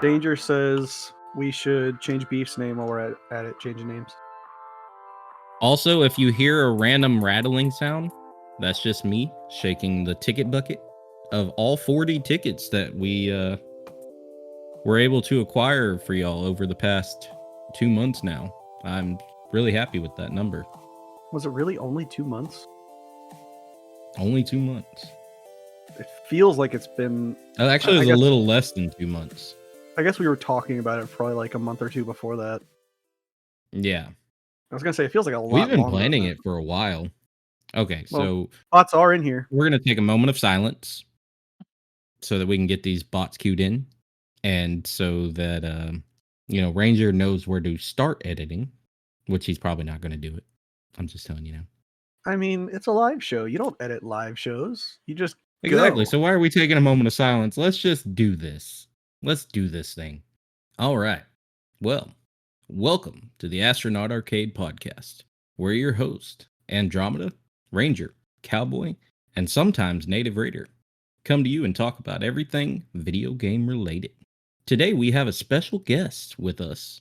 Danger says we should change Beef's name while we're at it, changing names. Also, if you hear a random rattling sound, that's just me shaking the ticket bucket of all 40 tickets that we were able to acquire for y'all over the past 2 months now. I'm really happy with that number. Was it really only 2 months? Only 2 months. It feels like it's been... Actually, it was a little less than 2 months. I guess we were talking about it probably like a month or two before that. Yeah. I was going to say, it feels like a lot We've been longer planning it for a while. Okay, well, so... bots are in here. We're going to take a moment of silence so that we can get these bots queued in. And so that, Ranger knows where to start editing, which he's probably not going to do it. I'm just telling you now. I mean, it's a live show. You don't edit live shows. You just Exactly. go. So why are we taking a moment of silence? Let's just do this. Let's do this thing. All right. Well, welcome to the Astronaut Arcade Podcast. We're your host, Andromeda, Ranger, Cowboy, and sometimes Native Raider. Come to you and talk about everything video game related. Today we have a special guest with us,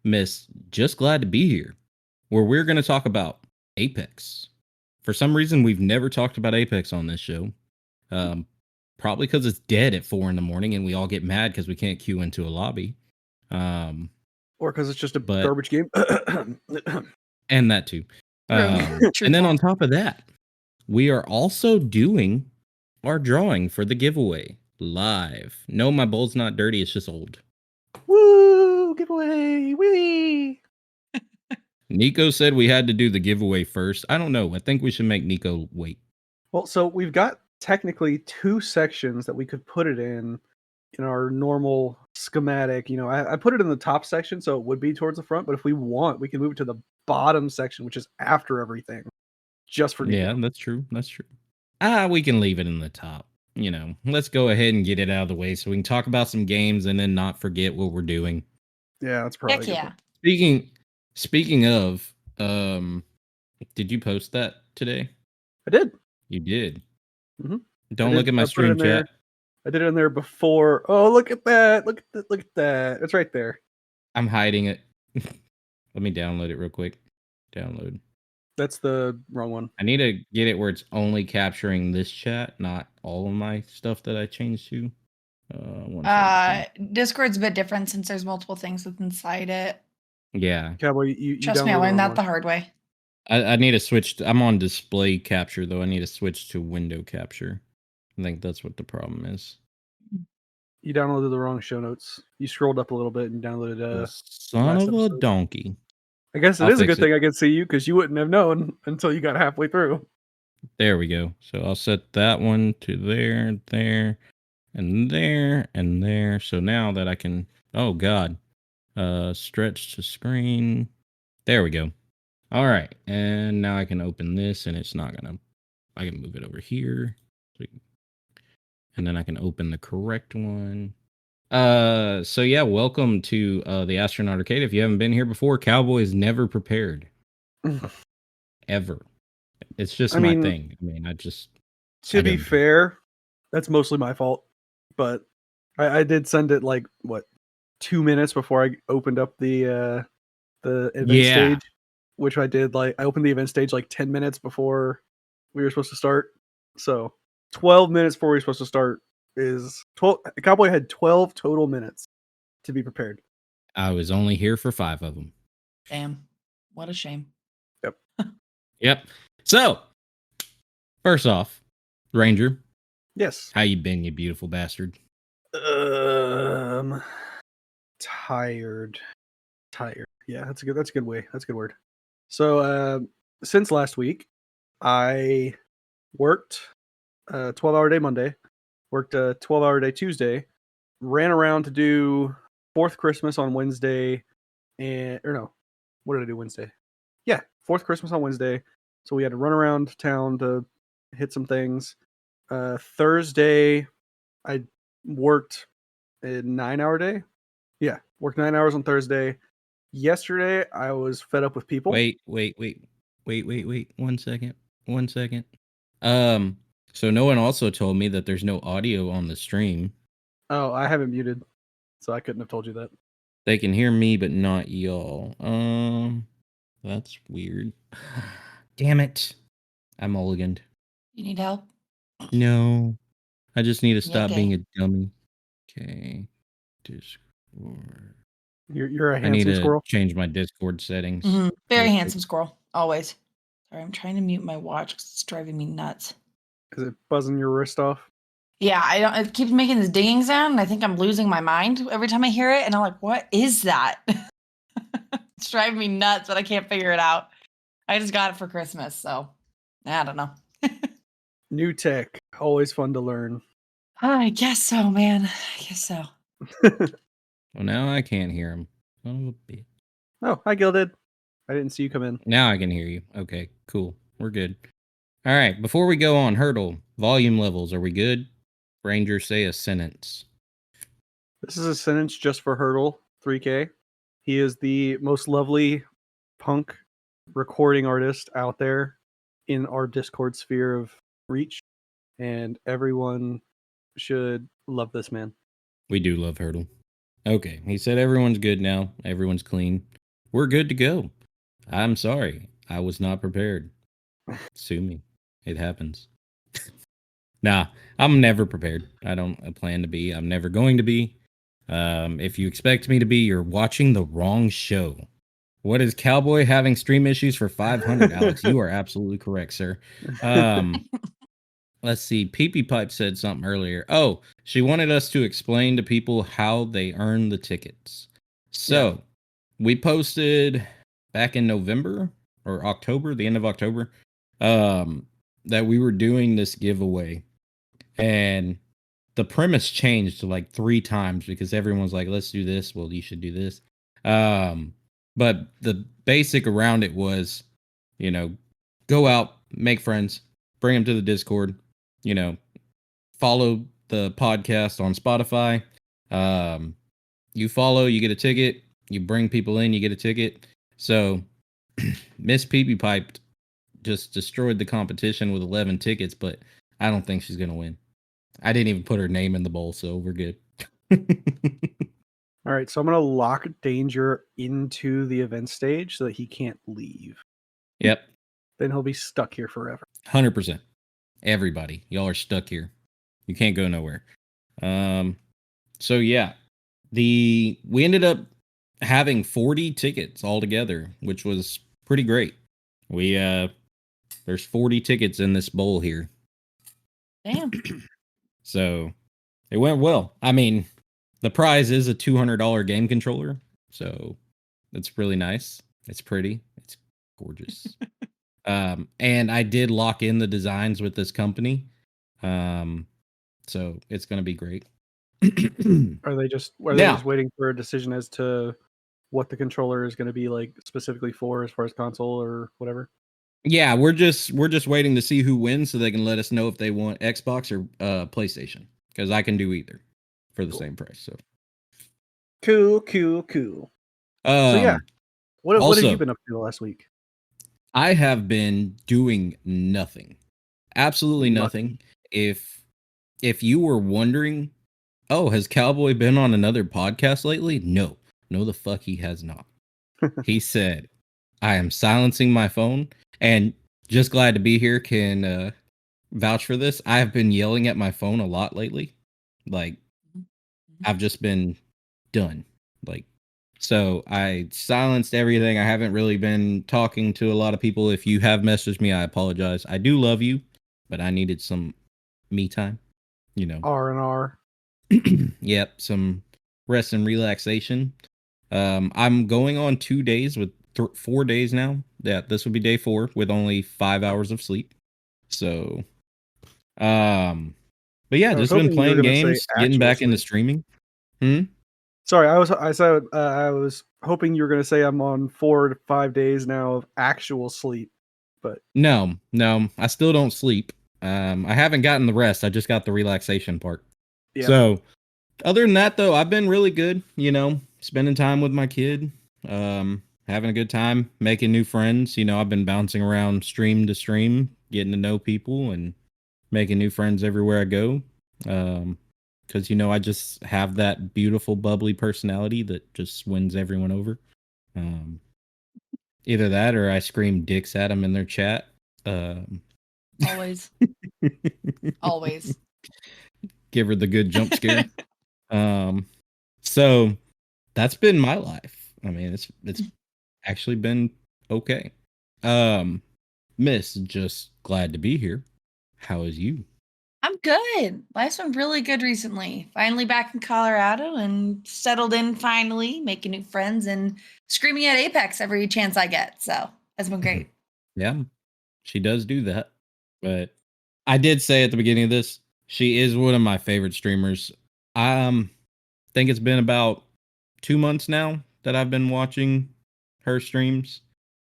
Miss Just Glad to Be Here, where we're going to talk about Apex. For some reason, we've never talked about Apex on this show. Probably because it's dead at 4 a.m. and we all get mad because we can't queue into a lobby. Or because it's just a but- garbage game. And that too. And then on top of that, we are also doing our drawing for the giveaway live. No, my bowl's not dirty. It's just old. Woo! Giveaway! Wee! Nico said we had to do the giveaway first. I don't know. I think we should make Nico wait. Well, so we've got technically 2 sections that we could put it in our normal schematic. I put it in the top section so it would be towards the front, but if we want, we can move it to the bottom section, which is after everything, just for Nico. Yeah, that's true. That's true. We can leave it in the top. Let's go ahead and get it out of the way so we can talk about some games and then not forget what we're doing. Yeah, that's probably Heck good. yeah. Speaking of, did you post that today? I did. You did. Mm-hmm. Don't look at my stream chat. I did it in there before. Oh, look at that! Look at that! It's right there. I'm hiding it. Let me download it real quick. Download. That's the wrong one. I need to get it where it's only capturing this chat, not all of my stuff that I changed to. Discord's a bit different since there's multiple things inside it. Yeah. Cowboy, you Trust me, I learned that the hard way. I need to switch. I'm on display capture, though. I need to switch to window capture. I think that's what the problem is. You downloaded the wrong show notes. You scrolled up a little bit and downloaded son of a donkey. I guess it is a good thing I can see you because you wouldn't have known until you got halfway through. There we go. So I'll set that one to there, there, and there, and there. So now that I can, oh God, stretch to screen. There we go. All right. And now I can open this and it's not going to, I can move it over here. And then I can open the correct one. So yeah, welcome to the Astronaut Arcade. If you haven't been here before, Cowboy is never prepared. Ever. It's just my thing. I mean, To be fair, that's mostly my fault. But I did send it 2 minutes before I opened up the event stage, which I did I opened the event stage 10 minutes before we were supposed to start. So 12 minutes before we were supposed to start is 12. Cowboy had 12 total minutes to be prepared. I was only here for 5 of them. Damn. What a shame. Yep. Yep. So, first off, Ranger. Yes. How you been, you beautiful bastard? Tired. Yeah, that's a good way. That's a good word. So, since last week, I worked a 12-hour day Monday, worked a 12-hour day Tuesday, ran around to do Fourth Christmas on Wednesday, what did I do Wednesday? Yeah, Fourth Christmas on Wednesday. So we had to run around town to hit some things. Thursday, I worked a 9-hour day. Yeah, worked 9 hours on Thursday. Yesterday, I was fed up with people. Wait. 1 second. So no one also told me that there's no audio on the stream. Oh, I haven't muted. so I couldn't have told you that. They can hear me, but not y'all. That's weird. Damn it. I mulliganed. You need help? No. I just need to stop Okay. being a dummy. Okay. Discord. You're a I need handsome to squirrel. change my Discord settings. Very real quick. handsome squirrel. Always. Sorry, I'm trying to mute my watch because it's driving me nuts. Is it buzzing your wrist off? Yeah, I don't. It keeps making this dinging sound, and I think I'm losing my mind every time I hear it. And I'm like, "What is that?" It's driving me nuts, but I can't figure it out. I just got it for Christmas, so I don't know. New tech, always fun to learn. I guess so, man. I guess so. Well, now I can't hear him. Son of a bitch. Oh, hi, Gilded. I didn't see you come in. Now I can hear you. Okay, cool. We're good. All right, before we go on, Hurdle, volume levels, are we good? Ranger, say a sentence. This is a sentence just for Hurdle 3K. He is the most lovely punk recording artist out there in our Discord sphere of reach, and everyone should love this man. We do love Hurdle. Okay, he said everyone's good now. Everyone's clean. We're good to go. I'm sorry. I was not prepared. Sue me. It happens. Nah, I'm never prepared. I don't plan to be. I'm never going to be. If you expect me to be, you're watching the wrong show. What is Cowboy having stream issues for 500, Alex? You are absolutely correct, sir. Let's see. Pee Pipe said something earlier. Oh, she wanted us to explain to people how they earn the tickets. So we posted back in November or October, the end of October, that we were doing this giveaway. And the premise changed like 3 times because everyone's like, let's do this. Well, you should do this. But the basic around it was, go out, make friends, bring them to the Discord, follow the podcast on Spotify. You follow, you get a ticket. You bring people in, you get a ticket. So Miss Pee Pipe just destroyed the competition with 11 tickets, but I don't think she's going to win. I didn't even put her name in the bowl, so we're good. All right, so I'm going to lock Danger into the event stage so that he can't leave. Yep. Then he'll be stuck here forever. 100%. Everybody, y'all are stuck here. You can't go nowhere. So yeah, we ended up having 40 tickets altogether, which was pretty great. There's 40 tickets in this bowl here. Damn. So it went well. I mean, the prize is a $200 game controller, so it's really nice. It's pretty. It's gorgeous. And I did lock in the designs with this company. So it's going to be great. Are they just waiting for a decision as to what the controller is going to be like specifically for as far as console or whatever? Yeah, we're just waiting to see who wins so they can let us know if they want Xbox or PlayStation, because I can do either for the same price. So cool. So yeah, what have you been up to the last week? I have been doing nothing, absolutely nothing. If you were wondering, oh, has Cowboy been on another podcast lately? No, the fuck he has not. He said, I am silencing my phone, and just glad to be here. Can vouch for this. I have been yelling at my phone a lot lately. Like, I've just been done. Like, so I silenced everything. I haven't really been talking to a lot of people. If you have messaged me, I apologize. I do love you, but I needed some me time. R&R. Yep, some rest and relaxation. I'm going on 2 days with 4 days now. Yeah, this would be day 4 with only 5 hours of sleep. So, but yeah, just been playing games, getting back into streaming. Sorry, I was hoping you were going to say I'm on 4 to 5 days now of actual sleep, but no, I still don't sleep. I haven't gotten the rest. I just got the relaxation part. Yeah. So, other than that, though, I've been really good. Spending time with my kid, having a good time, making new friends. I've been bouncing around stream to stream, getting to know people and making new friends everywhere I go. Because because I just have that beautiful, bubbly personality that just wins everyone over. Either that or I scream dicks at them in their chat. Always. Always. Give her the good jump scare. So that's been my life. I mean, it's actually been okay. Miss, just glad to be here. How is you? I'm good. Life's been really good recently. Finally back in Colorado and settled in finally, making new friends and screaming at Apex every chance I get. So that's been great. Yeah, she does do that. But I did say at the beginning of this, she is one of my favorite streamers. I think it's been about 2 months now that I've been watching her streams.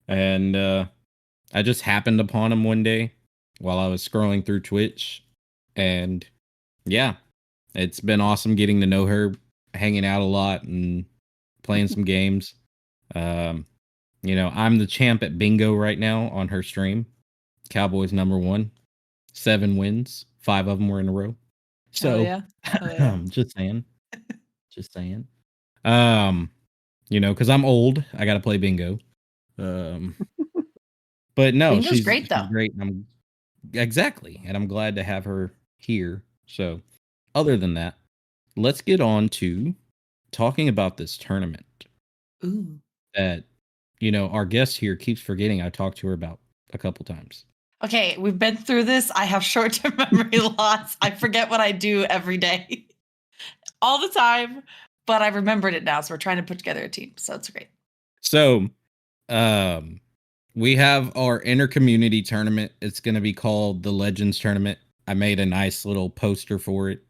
And I just happened upon him one day while I was scrolling through Twitch. And yeah, it's been awesome getting to know her, hanging out a lot and playing some games. I'm the champ at bingo right now on her stream. Cowboys #1, 7 wins, 5 of them were in a row. So, yeah. Yeah. just saying. Just saying. Because I'm old, I got to play bingo. But no, Bingo's she's great, though. great. Exactly, and I'm glad to have her here. So, other than that, let's get on to talking about this tournament Ooh. that our guest here keeps forgetting I talked to her about a couple times. Okay, we've been through this. I have short-term memory loss. I forget what I do every day, all the time, but I remembered it now. So we're trying to put together a team. So it's great. So, we have our inter-community tournament. It's going to be called the Legends Tournament. I made a nice little poster for it.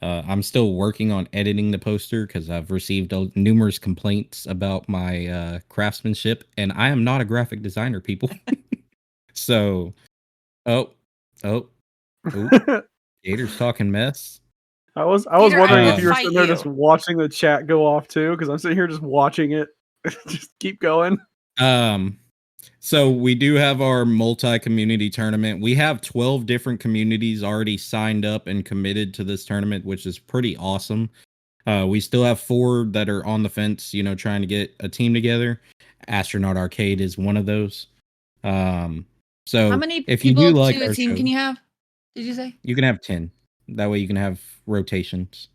I'm still working on editing the poster because I've received numerous complaints about my craftsmanship, and I am not a graphic designer, people. So, oh, Gator's talking mess. I was Peter, wondering I if will you were fight sitting there you. just watching the chat go off too, because I'm sitting here just watching it. Just keep going. So we do have our multi-community tournament. We have 12 different communities already signed up and committed to this tournament, which is pretty awesome. We still have 4 that are on the fence, trying to get a team together. Astronaut Arcade is one of those. So How many if you people do like to a our team show, can you have? Did you say? you can have 10. That way you can have rotations.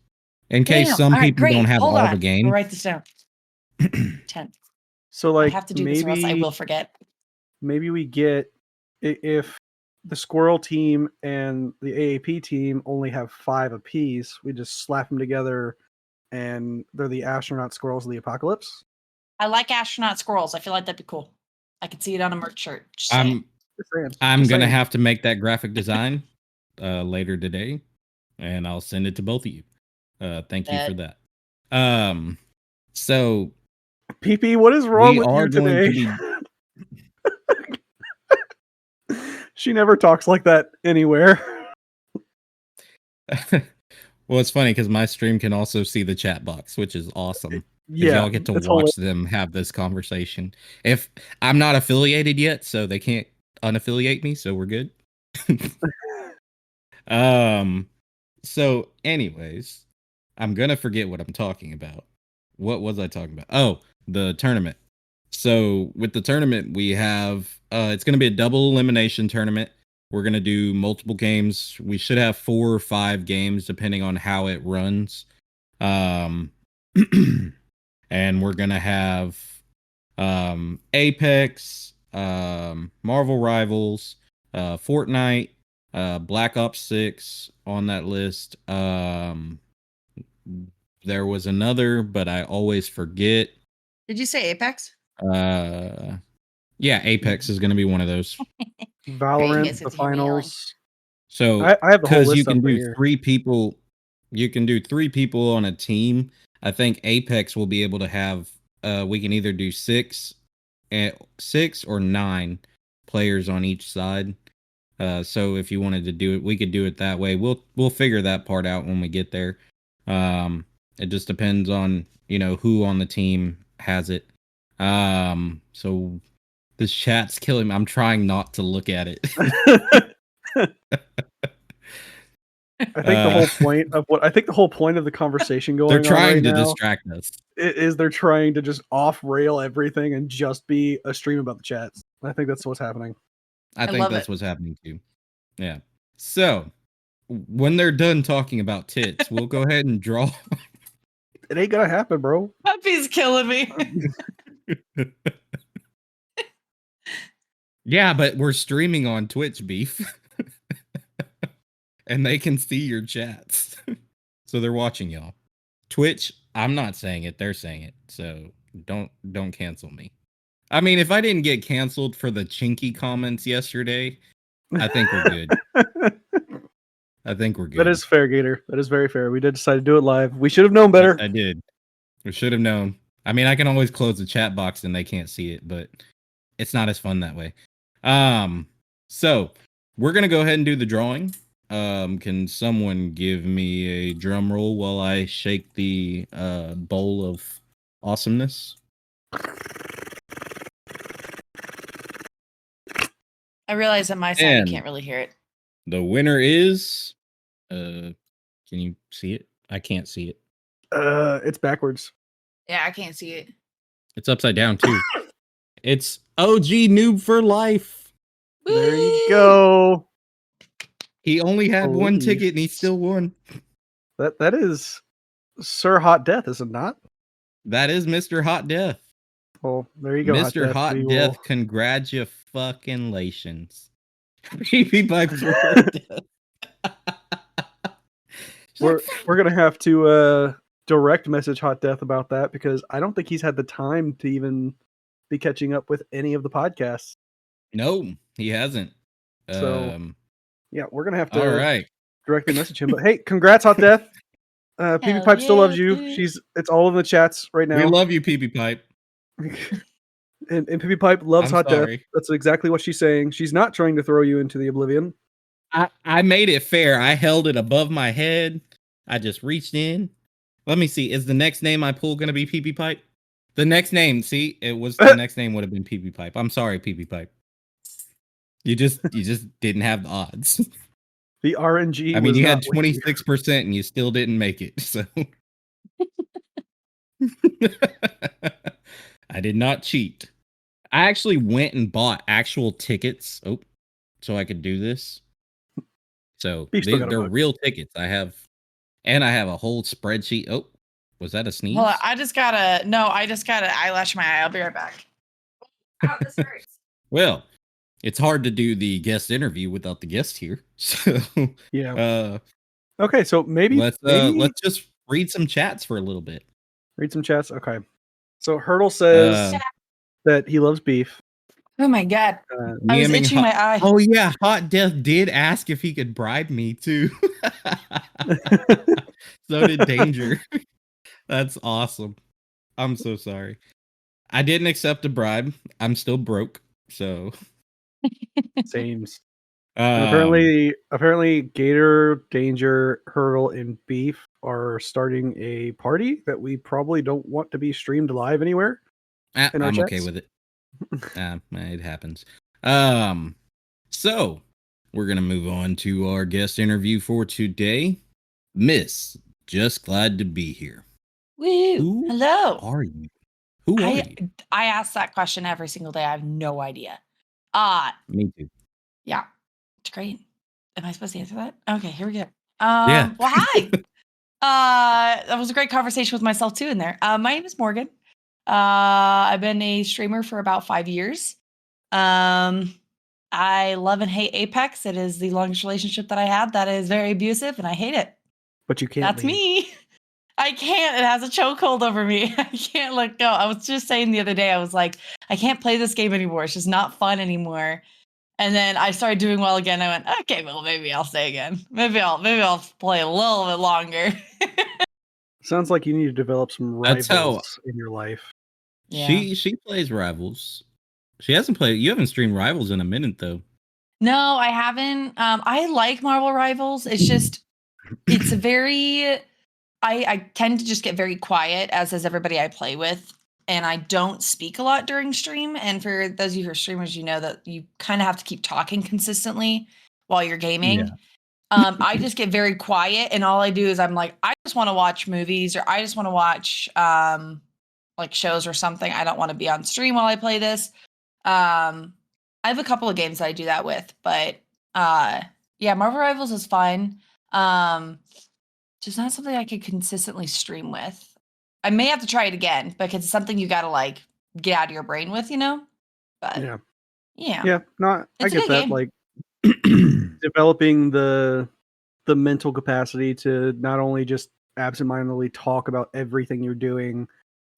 In Yeah, case no. some All right, people great. don't have Hold all on. the games. We'll write this down. 10. So I like have to do this or else I will forget. maybe we get, if the Squirrel team and the AAP team only have 5 apiece, we just slap them together and they're the Astronaut Squirrels of the Apocalypse. I like astronaut squirrels. I feel like that'd be cool. I could see it on a merch shirt. Just saying. I'm Just gonna saying. have to make that graphic design later today, and I'll send it to both of you. Thank you for that. So PP, what is wrong we with are you going today? to be. She never talks like that anywhere. Well, it's funny because my stream can also see the chat box, which is awesome. Because Yeah, y'all get to it's watch them have this conversation. If I'm not affiliated yet, so they can't unaffiliate me, so we're good. So anyways, I'm gonna forget what I'm talking about. What was I talking about? Oh, the tournament. So with the tournament, we have it's gonna be a double elimination tournament. We're gonna do multiple games. We should have 4 or 5 games depending on how it runs. Um and we're gonna have Apex, Marvel Rivals, Fortnite, Black Ops 6 on that list. There was another, but I always forget. Did you say Apex? Yeah, Apex is going to be one of those. Valorant, the finals. So, I have the whole because list you can up right do here. 3 people, you can do 3 people on a team. I think Apex will be able to have. We can either do 6 or 9 players on each side. So if you wanted to do it, we could do it that way. We'll figure that part out when we get there. It just depends on who on the team has it. So this chat's killing me. I'm trying not to look at it. I think the whole point of the conversation They're going on trying right to now distract us. is they're trying to just off rail everything and just be a stream about the chats. I think that's what's happening. I think love that's it. what's happening too. Yeah. So when they're done talking about tits, we'll go ahead and draw. It ain't gonna happen, bro. Puppy's killing me. Yeah, but we're streaming on Twitch, Beef. And they can see your chats. So they're watching y'all. Twitch, I'm not saying it, they're saying it. So don't cancel me. I mean, if I didn't get canceled for the chinky comments yesterday, I think we're good. I think we're good. That is fair, Gator. That is very fair. We did decide to do it live. We should have known better. I did. We should have known. I mean, I can always close the chat box and they can't see it, but it's not as fun that way. So we're gonna go ahead and do the drawing. Can someone give me a drum roll while I shake the bowl of awesomeness? I realize on my side And you can't really hear it. the winner is can you see it? I can't see it. It's backwards. Yeah, I can't see it. It's upside down too. It's OG Noob for Life. There you go. He only had one Holy ticket and he still won. That is Sir Hot Death, is it not? That is Mr. Hot Death. Well, there you go. Mr. Hot We Death, will- congratulations. PP Pipe for Hot Death. We're gonna have to direct message Hot Death about that because I don't think he's had the time to even be catching up with any of the podcasts. No, he hasn't. So, yeah, we're gonna have to all right. directly message him. But hey, congrats, Hot Death. PP Hell Pipe still yeah, loves you. dude. It's all in the chats right now. We love you, PP Pipe. and PP Pipe loves I'm Hot sorry. Death. That's exactly what she's saying. She's not trying to throw you into the oblivion. I made it fair. I held it above my head. I just reached in. Let me see. Is the next name I pull going to be PP Pipe? The next name, see, it was the next name would have been PP Pipe. I'm sorry, PP Pipe. You just didn't have the odds. The RNG. I mean, was you not had with you. 26% and you still didn't make it. So I did not cheat. I actually went and bought actual tickets. Oh, so I could do this. So You still got a they're buck. real tickets. I have a whole spreadsheet. Oh, was that a sneeze? Well, I just got to eyelash my eye. I'll be right back. Ow, this hurts. Well, it's hard to do the guest interview without the guest here. So Yeah. Okay, so maybe let's just read some chats for a little bit. read some chats. Okay. So Hurdle says that he loves beef. Oh my god. I was Meowing itching my eye. Oh yeah, Hot Death did ask if he could bribe me too. So did Danger. That's awesome. I'm so sorry. I didn't accept a bribe. I'm still broke. So Sames. And apparently Gator, Danger, Hurdle, and Beef are starting a party that we probably don't want to be streamed live anywhere. I'm chats. okay with it. It happens. So we're gonna move on to our guest interview for today. Miss, just glad to be here. Woo. Who Hello. are you? Who are you? I ask that question every single day. I have no idea. Me too. Yeah. It's great. Am I supposed to answer that? Okay, here we go. Yeah. Well, hi. That was a great conversation with myself too in there. My name is Morgan. I've been a streamer for about 5 years. I love and hate Apex. It is the longest relationship that I had. That is very abusive, and I hate it. But you can't. That's me. I can't. It has a chokehold over me. I can't let go. I was just saying the other day, I was like, I can't play this game anymore. It's just not fun anymore. And then I started doing well again. I went, okay, well, maybe I'll stay again. Maybe I'll play a little bit longer. Sounds like you need to develop some That's how- rivals in your life. Yeah. She plays Rivals. She hasn't played. You haven't streamed Rivals in a minute though. No, I haven't. I like Marvel Rivals. It's just, it's very. I tend to just get very quiet, as does everybody I play with, and I don't speak a lot during stream. And for those of you who are streamers, you know that you kind of have to keep talking consistently while you're gaming. Yeah. I just get very quiet, and all I do is I'm like, I just want to watch movies, or I just want to watch like shows or something. I don't want to be on stream while I play this. I have a couple of games that I do that with, but yeah, Marvel Rivals is fun. Just not something I could consistently stream with. I may have to try it again because it's something you got to like get out of your brain with, you know. But Yeah. yeah, Yeah. Not. I it's a get good that. game. Like developing the mental capacity to not only just absentmindedly talk about everything you're doing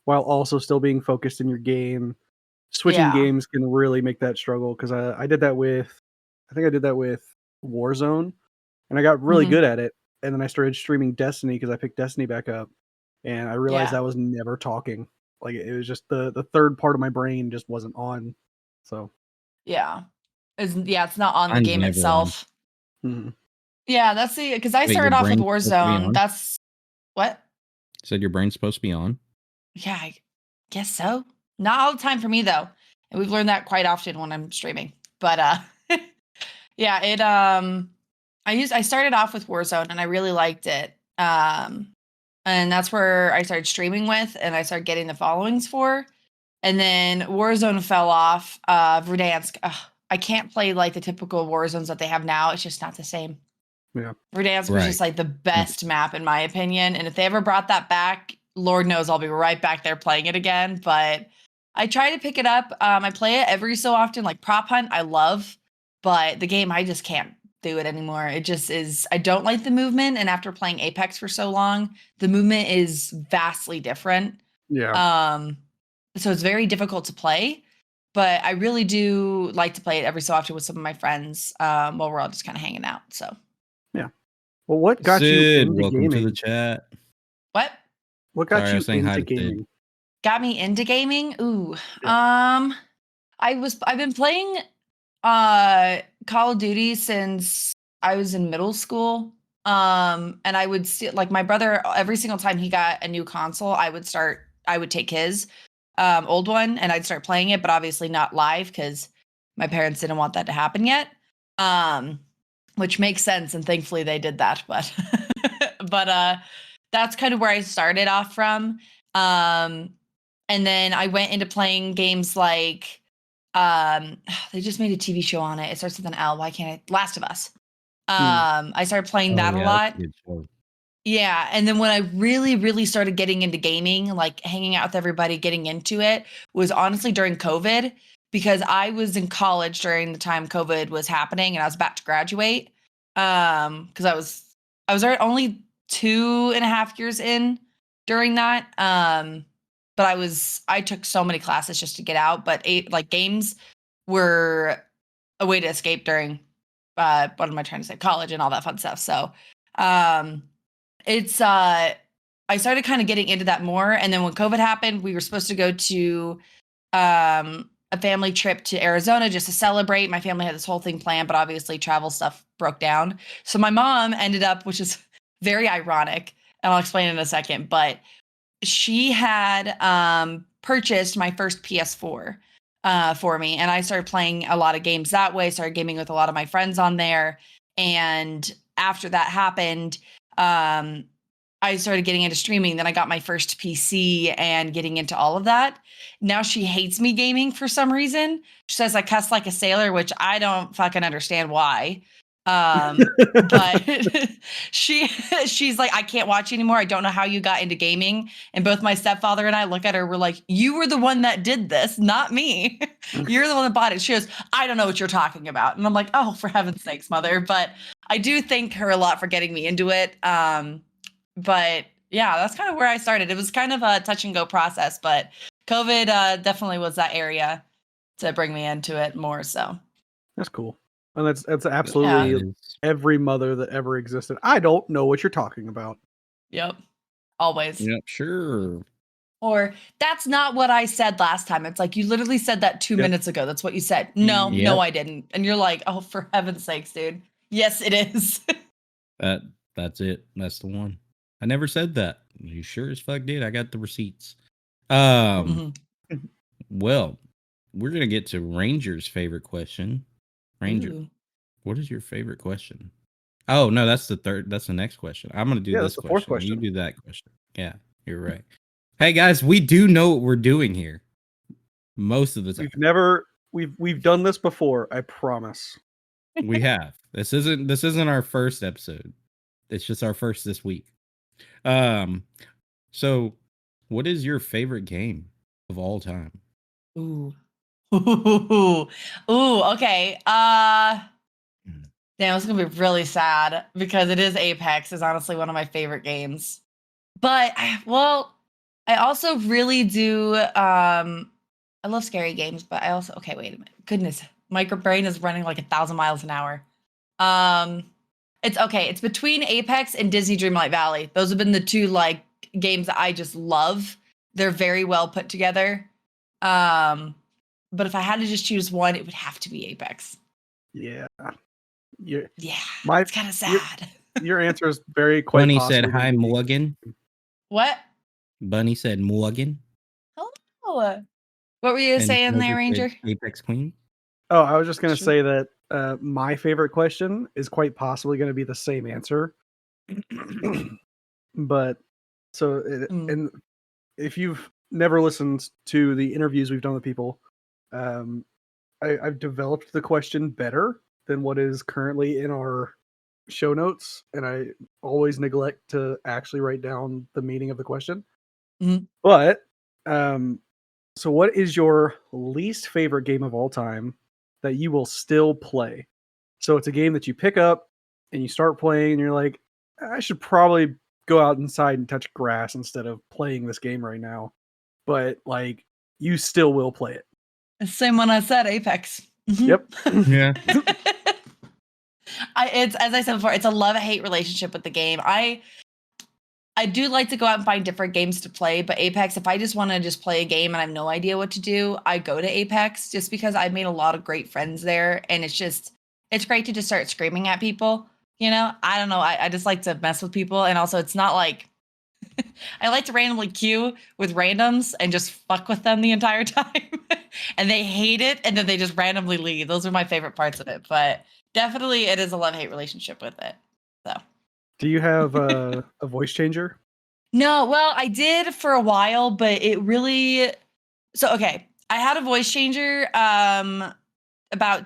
while also still being focused in your game. Switching Yeah. games can really make that struggle because I did that with, I think I did that with Warzone, and I got really Mhm. good at it. And then I started streaming Destiny because I picked Destiny back up, and I realized Yeah. I was never talking. Like it was just the third part of my brain just wasn't on. So Yeah. It's not on the Mine's game never on. itself. mhm. Yeah, that's the because I Wait, your started off with brain's supposed to be Warzone. on? That's what? Said your brain's supposed to be on. Yeah, I guess so. Not all the time for me though. And we've learned that quite often when I'm streaming. But yeah, I started off with Warzone and I really liked it. And that's where I started streaming with and I started getting the followings for. And then Warzone fell off. Verdansk, I can't play like the typical Warzones that they have now. It's just not the same. Yeah. Verdansk was Right. just like the best map in my opinion. And if they ever brought that back, Lord knows I'll be right back there playing it again. But I try to pick it up. I play it every so often, like Prop Hunt, I love, but the game I just can't do it anymore. It just is. I don't like the movement, and after playing Apex for so long, the movement is vastly different. Yeah. So it's very difficult to play. But I really do like to play it every so often with some of my friends while we're all just kind of hanging out. So Yeah. Well, what got you Sid, into welcome to the gaming? chat. what? What got Sorry, I you was saying hi into to Sid. gaming? Got me into gaming? Ooh. Yeah. I've been playing Call of Duty since I was in middle school. And I would see like my brother every single time he got a new console, I would take his old one and I'd start playing it, but obviously not live because my parents didn't want that to happen yet. Which makes sense, and thankfully they did that. But but that's kind of where I started off from. And then I went into playing games like they just made a TV show on it. It starts with an L. Why can't I? Last of Us. I started playing Oh that a yeah, that's lot. a good show. Yeah, and then when I really, really started getting into gaming, like hanging out with everybody, getting into it, was honestly during COVID because I was in college during the time COVID was happening, and I was about to graduate. Because I was only 2.5 years in during that. But I took so many classes just to get out. But like games were a way to escape during what am I trying to say? College and all that fun stuff. So it's I started kind of getting into that more, and then when COVID happened, we were supposed to go to a family trip to Arizona just to celebrate. My family had this whole thing planned, but obviously travel stuff broke down. So my mom ended up, which is very ironic, and I'll explain in a second, but she had purchased my first PS4 for me, and I started playing a lot of games that way. Started gaming with a lot of my friends on there, and after that happened, I started getting into streaming. Then I got my first PC and getting into all of that. Now she hates me gaming for some reason. She says I cuss like a sailor, which I don't fucking understand why. But she's like, I can't watch you anymore. I don't know how you got into gaming. And both my stepfather and I look at her, we're like, you were the one that did this, not me. You're the one that bought it. She goes, I don't know what you're talking about. And I'm like, oh, for heaven's sakes, mother. But I do thank her a lot for getting me into it. But yeah, that's kind of where I started. It was kind of a touch and go process, but COVID definitely was that area to bring me into it more. So That's cool. And that's That absolutely is. every mother that ever existed. I don't know what you're talking about. yep, always. Yep, sure. Or that's not what I said last time. It's like you literally said that 2 minutes ago. That's what you said. No, Yep. no, I didn't. And you're like, oh, for heaven's sakes, dude. Yes, it is. That's it. That's the one. I never said that. You sure as fuck did. I got the receipts. Um. Mhm. Well, we're gonna get to Ranger's favorite question. Ranger, Ooh. what is your favorite question? Oh no, that's the third. That's the next question. I'm gonna do Yeah, this that's the fourth question. You question. do that question. Yeah, you're right. Hey guys, we do know what we're doing here. Most of the time, We've done this before. I promise. we have. This isn't our first episode. It's just our first this week. So what is your favorite game of all time? Ooh. Ooh. Ooh, okay. Damn, it's gonna be really sad because it is Apex is honestly one of my favorite games. But I also really do I love scary games, but I also okay, wait a minute. Goodness, my brain is running like 1,000 miles an hour. It's okay, it's between Apex and Disney Dreamlight Valley. Those have been the two like games that I just love. They're very well put together. But if I had to just choose one, it would have to be Apex. Yeah. Yeah, My it's kind of sad. your answer is very quite Bunny possibly said gonna hi, be- Morgan. What? Bunny said Morgan. Hello. What were you And saying there, Morgan said Ranger? Apex Queen. Oh, I was just gonna Sure. say that my favorite question is quite possibly gonna be the same answer. But so and if you've never listened to the interviews we've done with people, I've developed the question better than what is currently in our show notes, and I always neglect to actually write down the meaning of the question. Mhm. But so what is your least favorite game of all time that you will still play? So it's a game that you pick up and you start playing, and you're like, I should probably go out inside and touch grass instead of playing this game right now. But like, you still will play it. The same one I said, Apex. Mhm. Yep. Yeah. It's as I said before, it's a love-hate relationship with the game. I do like to go out and find different games to play, but Apex, if I just want to just play a game and I have no idea what to do, I go to Apex just because I've made a lot of great friends there, and it's great to just start screaming at people. You know, I don't know. I just like to mess with people, and also it's not like I like to randomly queue with randoms and just fuck with them the entire time. And they hate it, and then they just randomly leave. Those are my favorite parts of it. But definitely it is a love-hate relationship with it. So Do you have a voice changer? no, well, I did for a while, but it really so okay. I had a voice changer about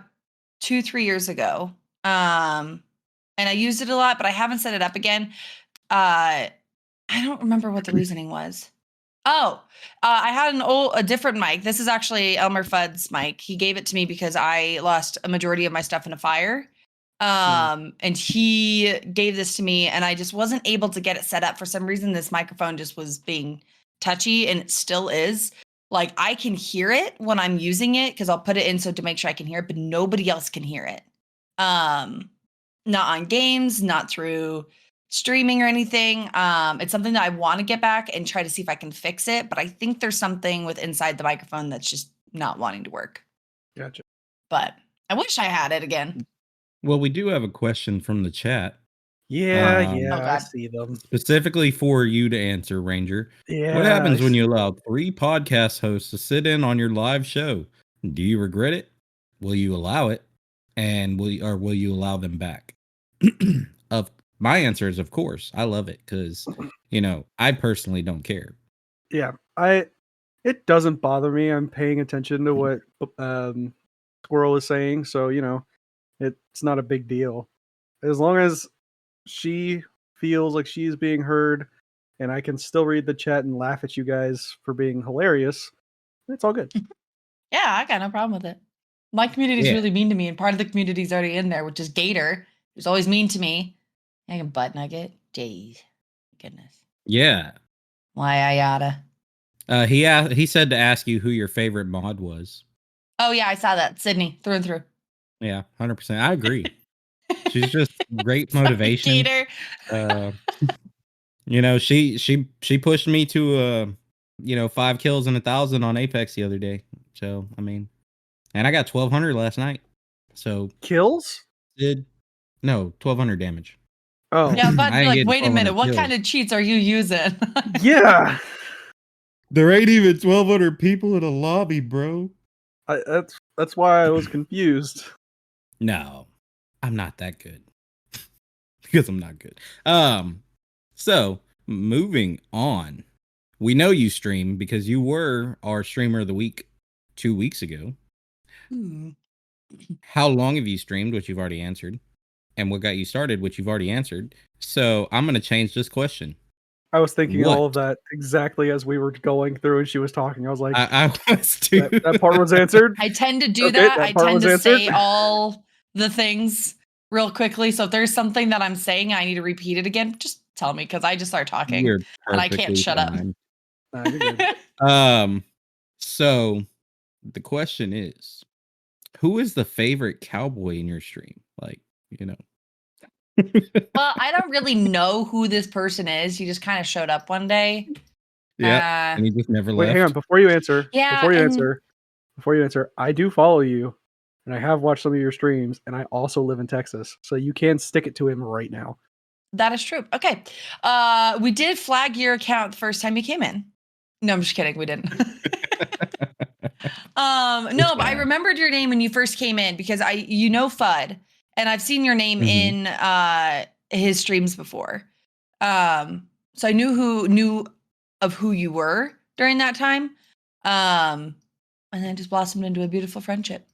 2-3 years ago. And I used it a lot, but I haven't set it up again. I don't remember what the reasoning was. Oh, I had a different mic. This is actually Elmer Fudd's mic. He gave it to me because I lost a majority of my stuff in a fire. And he gave this to me, and I just wasn't able to get it set up. For some reason, this microphone just was being touchy, and it still is. Like, I can hear it when I'm using it because I'll put it in so to make sure I can hear it, but nobody else can hear it. Not on games, not through streaming or anything. It's something that I want to get back and try to see if I can fix it, but I think there's something with inside the microphone that's just not wanting to work. Gotcha. But I wish I had it again. Well, we do have a question from the chat Yeah, Um, yeah, Oh, I God. see them. specifically for you to answer, Ranger. Yeah. What happens I when see- you allow 3 podcast hosts to sit in on your live show? Do you regret it? Will you allow it? And will you allow them back? Of my answer is of course. I love it because I personally don't care. Yeah, it doesn't bother me. I'm paying attention to what Squirrel is saying, so it's not a big deal. As long as she feels like she's being heard and I can still read the chat and laugh at you guys for being hilarious, it's all good. Yeah, I got no problem with it. My community is Yeah. really mean to me, and part of the community is already in there, which is Gator, who's always mean to me. I can butt nugget. Jeez. Goodness. Yeah. Why I gotta. He said to ask you who your favorite mod was. Oh, yeah, I saw that. Sydney, through and through. Yeah, 100%. I agree. She's just great motivation. Gator. She pushed me to 5 kills and 1,000 on Apex the other day. So and I got 1,200 last night. So Kills? 1,200 damage. Oh, Yeah, but I ain't like, getting wait a minute. 1,200 What kills. kind of cheats are you using? yeah. There ain't even 1,200 people in a lobby, bro. That's why I was confused. No, I'm not that good. because I'm not good. So moving on. We know you stream because you were our streamer of the week 2 weeks ago. How long have you streamed, which you've already answered, and what got you started, which you've already answered. So I'm going to change this question. I was thinking all of What? that exactly as we were going through and she was talking. I was like, I was too. that part was answered. I tend to do Okay, that. that I part tend was to answered. say all the things real quickly. So if there's something that I'm saying, I need to repeat it again. Just tell me because I just start talking You're and I can't perfectly shut fine. Nah, you're good. So the question is, who is the favorite cowboy in your stream? Like, you know. Well, I don't really know who this person is. He just kind of showed up one day. Yeah, and he just never Wait, left. hang on. Before you answer, Yeah, before you answer, I do follow you, and I have watched some of your streams, and I also live in Texas, so you can stick it to him right now. That is true. Okay. We did flag your account the first time you came in. No, I'm just kidding. We didn't. No, but I remembered your name when you first came in because you know Fudd, and I've seen your name in his streams before. So I knew of who you were during that time. And then it just blossomed into a beautiful friendship.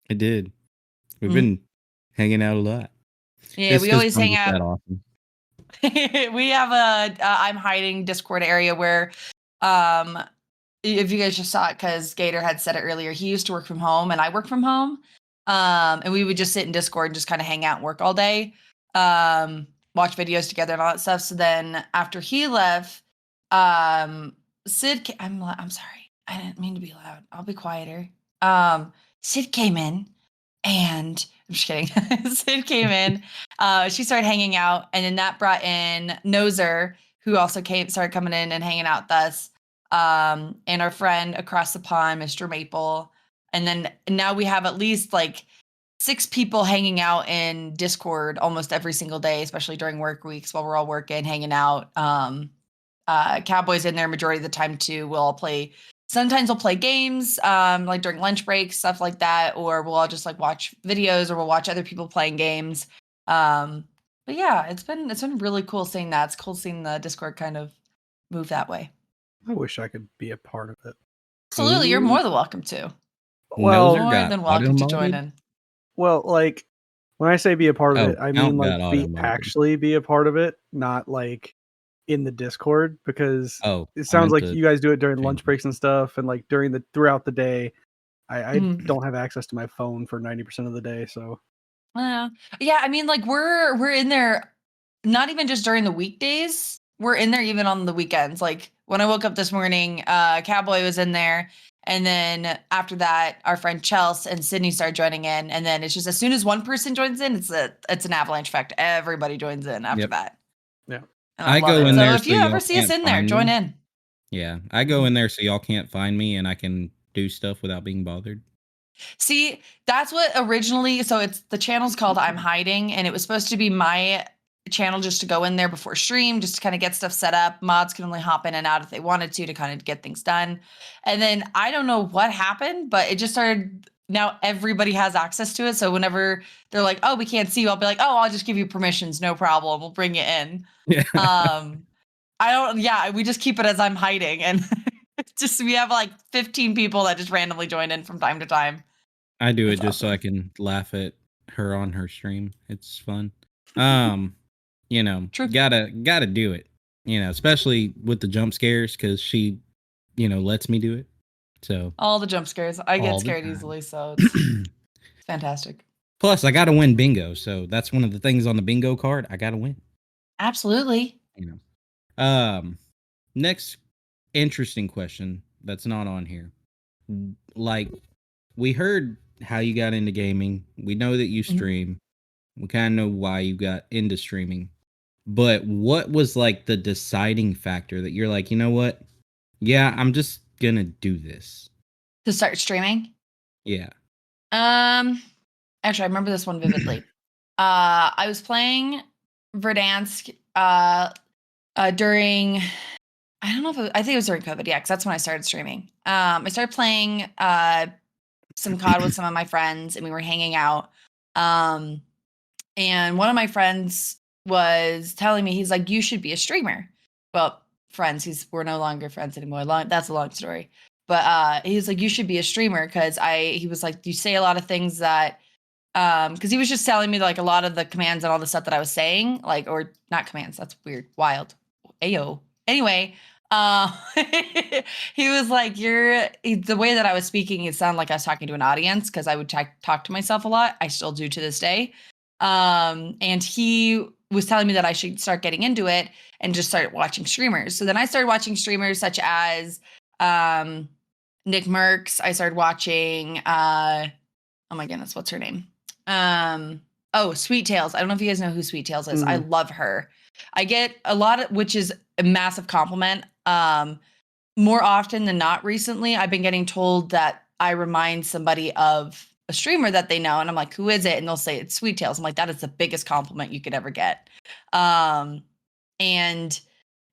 It did. We've been hanging out a lot. Yeah, Just we 'cause always I'm hang just out. that awesome. We have a I'm hiding Discord area where if you guys just saw it because Gator had said it earlier, he used to work from home and I work from home. And we would just sit in Discord and just kind of hang out and work all day. Watch videos together and all that stuff. So then after he left, Sid I'm sorry. I didn't mean to be loud. I'll be quieter. Sid came in and I'm just kidding. Sid came in. She started hanging out, and then that brought in Noser, who also started coming in and hanging out with us. And our friend across the pond, Mr. Maple. And then now we have at least like 6 people hanging out in Discord almost every single day, especially during work weeks while we're all working, hanging out. Cowboys in there majority of the time too. We'll all play. Sometimes we'll play games, like during lunch breaks, stuff like that, or we'll all just like watch videos, or we'll watch other people playing games. But yeah, it's been really cool seeing that. It's cool seeing the Discord kind of move that way. I wish I could be a part of it. Absolutely, you're more than welcome to. Well, More than welcome to join in. Well, like when I say be a part of it, I mean Count like got actually be a part of it, not like in the Discord, because Oh, it I sounds meant like to you guys do it during change lunch it. breaks and stuff, and like throughout the day. I don't have access to my phone for 90% of the day, so Yeah, I mean, like we're in there, not even just during the weekdays. We're in there even on the weekends. Like when I woke up this morning, Cowboy was in there, and then after that, our friend Chelsea and Sydney started joining in, and then it's just as soon as one person joins in, it's an avalanche effect. Everybody joins in after that. Yeah, and I love go it. in So there if so you ever y'all see us can't in there, find join me. in. Yeah, I go in there so y'all can't find me and I can do stuff without being bothered. See, that's what originally. So it's the channel's called I'm Hiding, and it was supposed to be my channel just to go in there before stream, just to kind of get stuff set up. Mods can only hop in and out if they wanted to kind of get things done. And then I don't know what happened, but it just started. Now everybody has access to it. So whenever they're like, "Oh, we can't see you," I'll be like, "Oh, I'll just give you permissions, no problem. We'll bring you in." Yeah. I don't. Yeah, we just keep it as I'm hiding, and just we have like 15 people that just randomly join in from time to time. I do It's it just so awesome. I can laugh at her on her stream. It's fun. You know, True. gotta do it. You know, especially with the jump scares because she, lets me do it. So All the jump scares. I get all the scared time. easily, so it's fantastic. Plus, I gotta win bingo, so that's one of the things on the bingo card. I gotta win. Absolutely. You know. Next interesting question that's not on here. Like, we heard how you got into gaming. We know that you stream. We kind of know why you got into streaming. But what was like the deciding factor that you're like, you know what? Yeah, I'm just gonna do this. To start streaming? Yeah. Actually, I remember this one vividly. I was playing Verdansk during, I don't know if I think it was during COVID, yeah, because that's when I started streaming. I started playing some COD with some of my friends, and we were hanging out. And one of my friends was telling me, he's like, you should be a streamer. Well, friends, we're no longer friends anymore. That's a long story. But he was like, you should be a streamer because he was like, you say a lot of things that because he was just telling me like a lot of the commands and all the stuff that I was saying, like, or not commands, that's weird, wild. Ayo. Anyway, he was like, the way that I was speaking, it sounded like I was talking to an audience because I would talk to myself a lot. I still do to this day. And he was telling me that I should start getting into it and just start watching streamers. So then I started watching streamers such as Nick Merckx. I started watching oh my goodness, what's her name? Sweet Tails. I don't know if you guys know who Sweet Tails is. I love her. I get a lot of, which is a massive compliment. More often than not recently, I've been getting told that I remind somebody of a streamer that they know. And I'm like, who is it? And they'll say it's Sweet Tails. I'm like, that is the biggest compliment you could ever get. And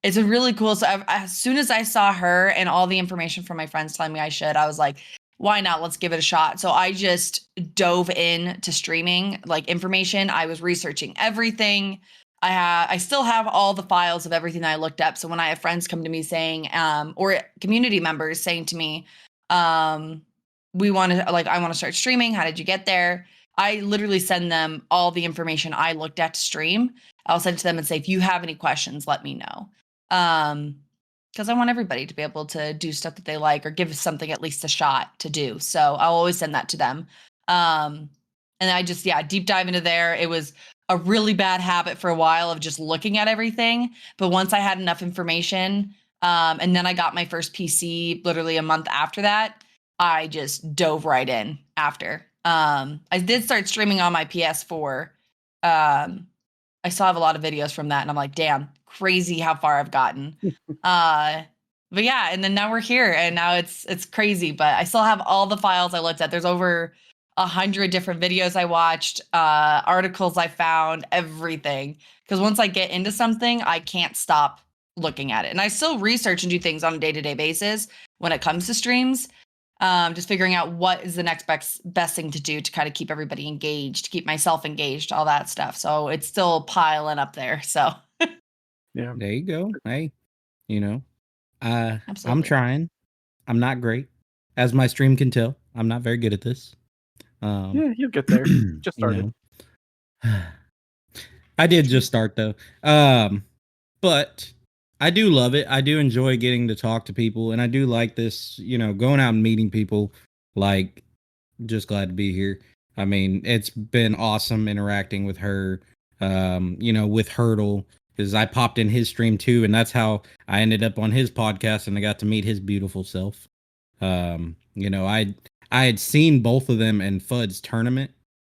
it's a really cool. So as soon as I saw her and all the information from my friends telling me I should, I was like, why not? Let's give it a shot. So I just dove into streaming like information. I was researching everything. I still have all the files of everything that I looked up. So when I have friends come to me saying, or community members saying to me, we want to I want to start streaming. How did you get there? I literally send them all the information I looked at to stream. I'll send it to them and say, if you have any questions, let me know. Because I want everybody to be able to do stuff that they like or give something at least a shot to do. So I'll always send that to them. And I just, deep dive into there. It was a really bad habit for a while of just looking at everything. But once I had enough information, and then I got my first PC literally a month after that, I just dove right in after. I did start streaming on my PS4. I still have a lot of videos from that, and I'm like, damn, crazy how far I've gotten. But yeah, and then now we're here, and now it's crazy. But I still have all the files I looked at. There's over 100 different videos I watched, articles I found, everything. Because once I get into something, I can't stop looking at it. And I still research and do things on a day-to-day basis when it comes to streams. Just figuring out what is the next best thing to do to kind of keep everybody engaged, keep myself engaged, all that stuff. So it's still piling up there. So Yeah, there you go. Hey, I'm absolutely. trying. I'm not great, as my stream can tell. I'm not very good at this. yeah, you'll get there. Just started. I did just start though. But I do love it. I do enjoy getting to talk to people, and I do like this, going out and meeting people. Like, just glad to be here. I mean, it's been awesome interacting with her, with Hurdle, because I popped in his stream too, and that's how I ended up on his podcast, and I got to meet his beautiful self. I had seen both of them in Fudd's tournament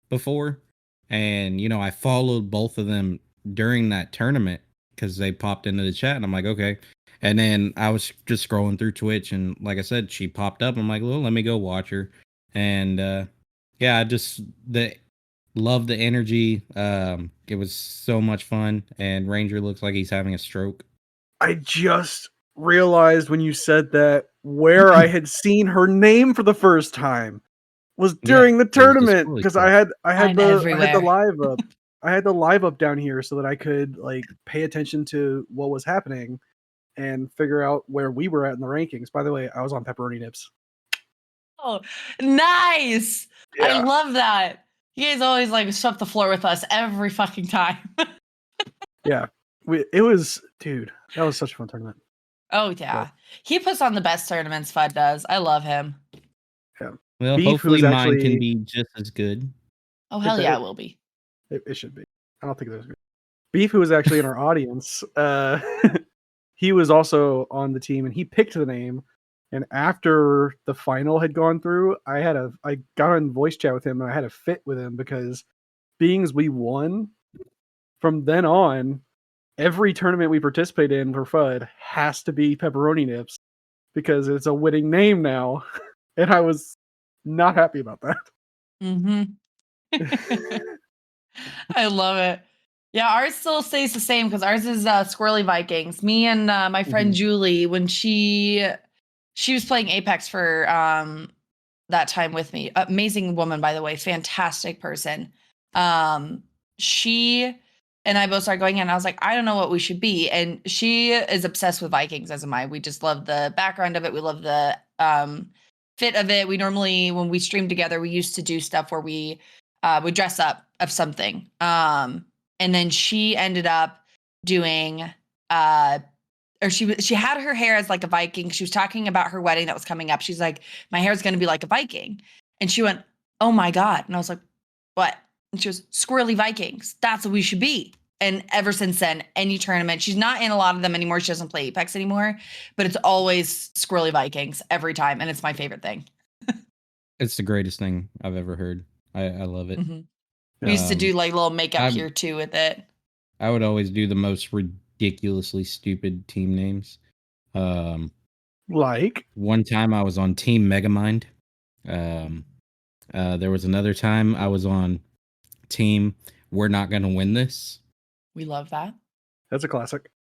before, and I followed both of them during that tournament because they popped into the chat, and I'm like, okay. And then I was just scrolling through Twitch, and like I said, she popped up. I'm like, well, let me go watch her. And I just love the energy. It was so much fun, and Ranger looks like he's having a stroke. I just realized when you said that where I had seen her name for the first time was during the tournament, because I had the live up. I had the live up down here so that I could like pay attention to what was happening and figure out where we were at in the rankings. By the way, I was on Pepperoni Nips. Oh, nice. Yeah. I love that. You guys always like swept the floor with us every fucking time. Yeah. It was, dude, that was such a fun tournament. Oh yeah. He puts on the best tournaments, Fudd does. I love him. Yeah. Well, Beef, hopefully mine actually can be just as good. Oh hell yeah, it will be. It should be. I don't think there's good. Beef, who was actually in our audience, he was also on the team, and he picked the name. And after the final had gone through, I got on voice chat with him, and I had a fit with him because, being as we won, from then on, every tournament we participate in for FUD has to be Pepperoni Nips because it's a winning name now, and I was not happy about that. I love it. Yeah, ours still stays the same because ours is Squirrely Vikings. Me and my friend Julie, when she was playing Apex for that time with me. Amazing woman, by the way, fantastic person. She and I both started going in. And I was like, I don't know what we should be. And she is obsessed with Vikings, as am I. We just love the background of it. We love the fit of it. We normally, when we stream together, we used to do stuff where we would dress up of something. And then she ended up doing or she had her hair as like a Viking. She was talking about her wedding that was coming up. She's like, my hair is going to be like a Viking. And she went, oh my God. And I was like, what? And she was squirrely Vikings. That's what we should be. And ever since then, any tournament, she's not in a lot of them anymore. She doesn't play Apex anymore, but it's always squirrely Vikings every time. And it's my favorite thing. It's the greatest thing I've ever heard. I love it. Mm-hmm. We used to do like little makeup here too with it. I would always do the most ridiculously stupid team names. Like one time I was on Team Megamind. There was another time I was on Team We're Not Gonna Win This. We love that. That's a classic.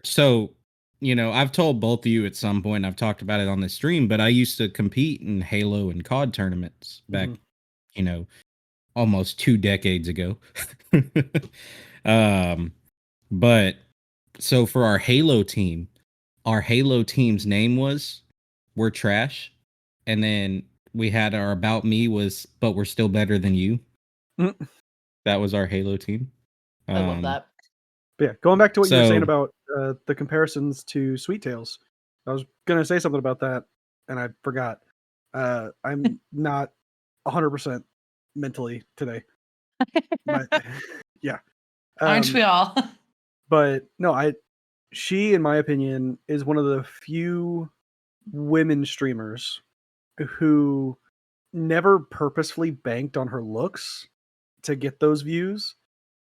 So, you know, I've told both of you at some point, I've talked about it on the stream, but I used to compete in Halo and COD tournaments back, you know, almost 2 decades ago. But so for our Halo team's name was We're Trash. And then we had our About Me was But We're Still Better Than You. That was our Halo team. I love that. Yeah, going back to what you were saying about the comparisons to Sweet Tales. I was going to say something about that, and I forgot. I'm not 100% mentally today. But, yeah. Aren't we all? But no, she, in my opinion, is one of the few women streamers who never purposefully banked on her looks to get those views.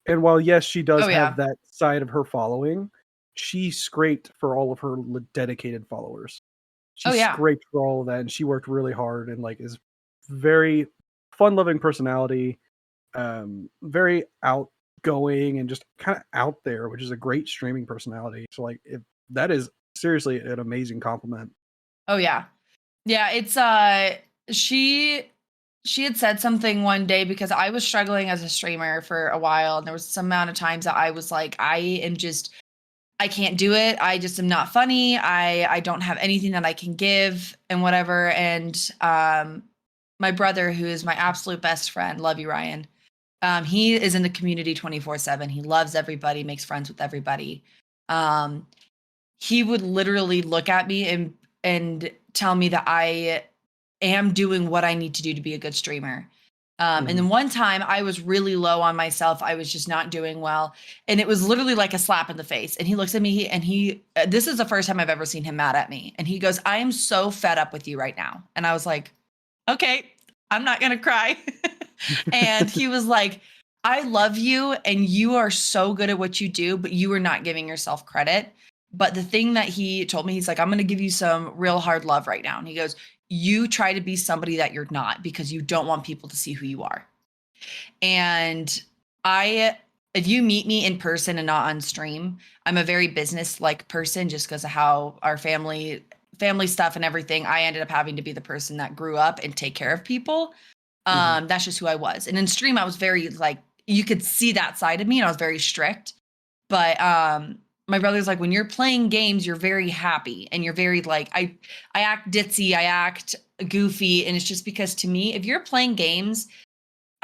And while, yes, she does have that side of her following, she scraped for all of her dedicated followers. She scraped for all of that, and she worked really hard and like is very fun-loving personality, very outgoing and just kind of out there, which is a great streaming personality. So like, that is seriously an amazing compliment. Oh yeah. Yeah, it's she had said something one day because I was struggling as a streamer for a while, and there was some amount of times that I was like, I can't do it. I just am not funny. I don't have anything that I can give and whatever. And my brother, who is my absolute best friend, love you, Ryan. He is in the community 24/7. He loves everybody, makes friends with everybody. He would literally look at me and tell me that I am doing what I need to do to be a good streamer. And then one time I was really low on myself. I was just not doing well. And it was literally like a slap in the face. And he looks at me and this is the first time I've ever seen him mad at me. And he goes, I am so fed up with you right now. And I was like, okay, I'm not going to cry. And he was like, I love you and you are so good at what you do, but you are not giving yourself credit. But the thing that he told me, he's like, I'm going to give you some real hard love right now. And he goes, you try to be somebody that you're not because you don't want people to see who you are. And if you meet me in person and not on stream, I'm a very business-like person just because of how our family stuff and everything. I ended up having to be the person that grew up and take care of people. That's just who I was. And in stream, I was very like, you could see that side of me and I was very strict. But my brother's like, when you're playing games, you're very happy and you're very like, I act ditzy, I act goofy. And it's just because to me, if you're playing games,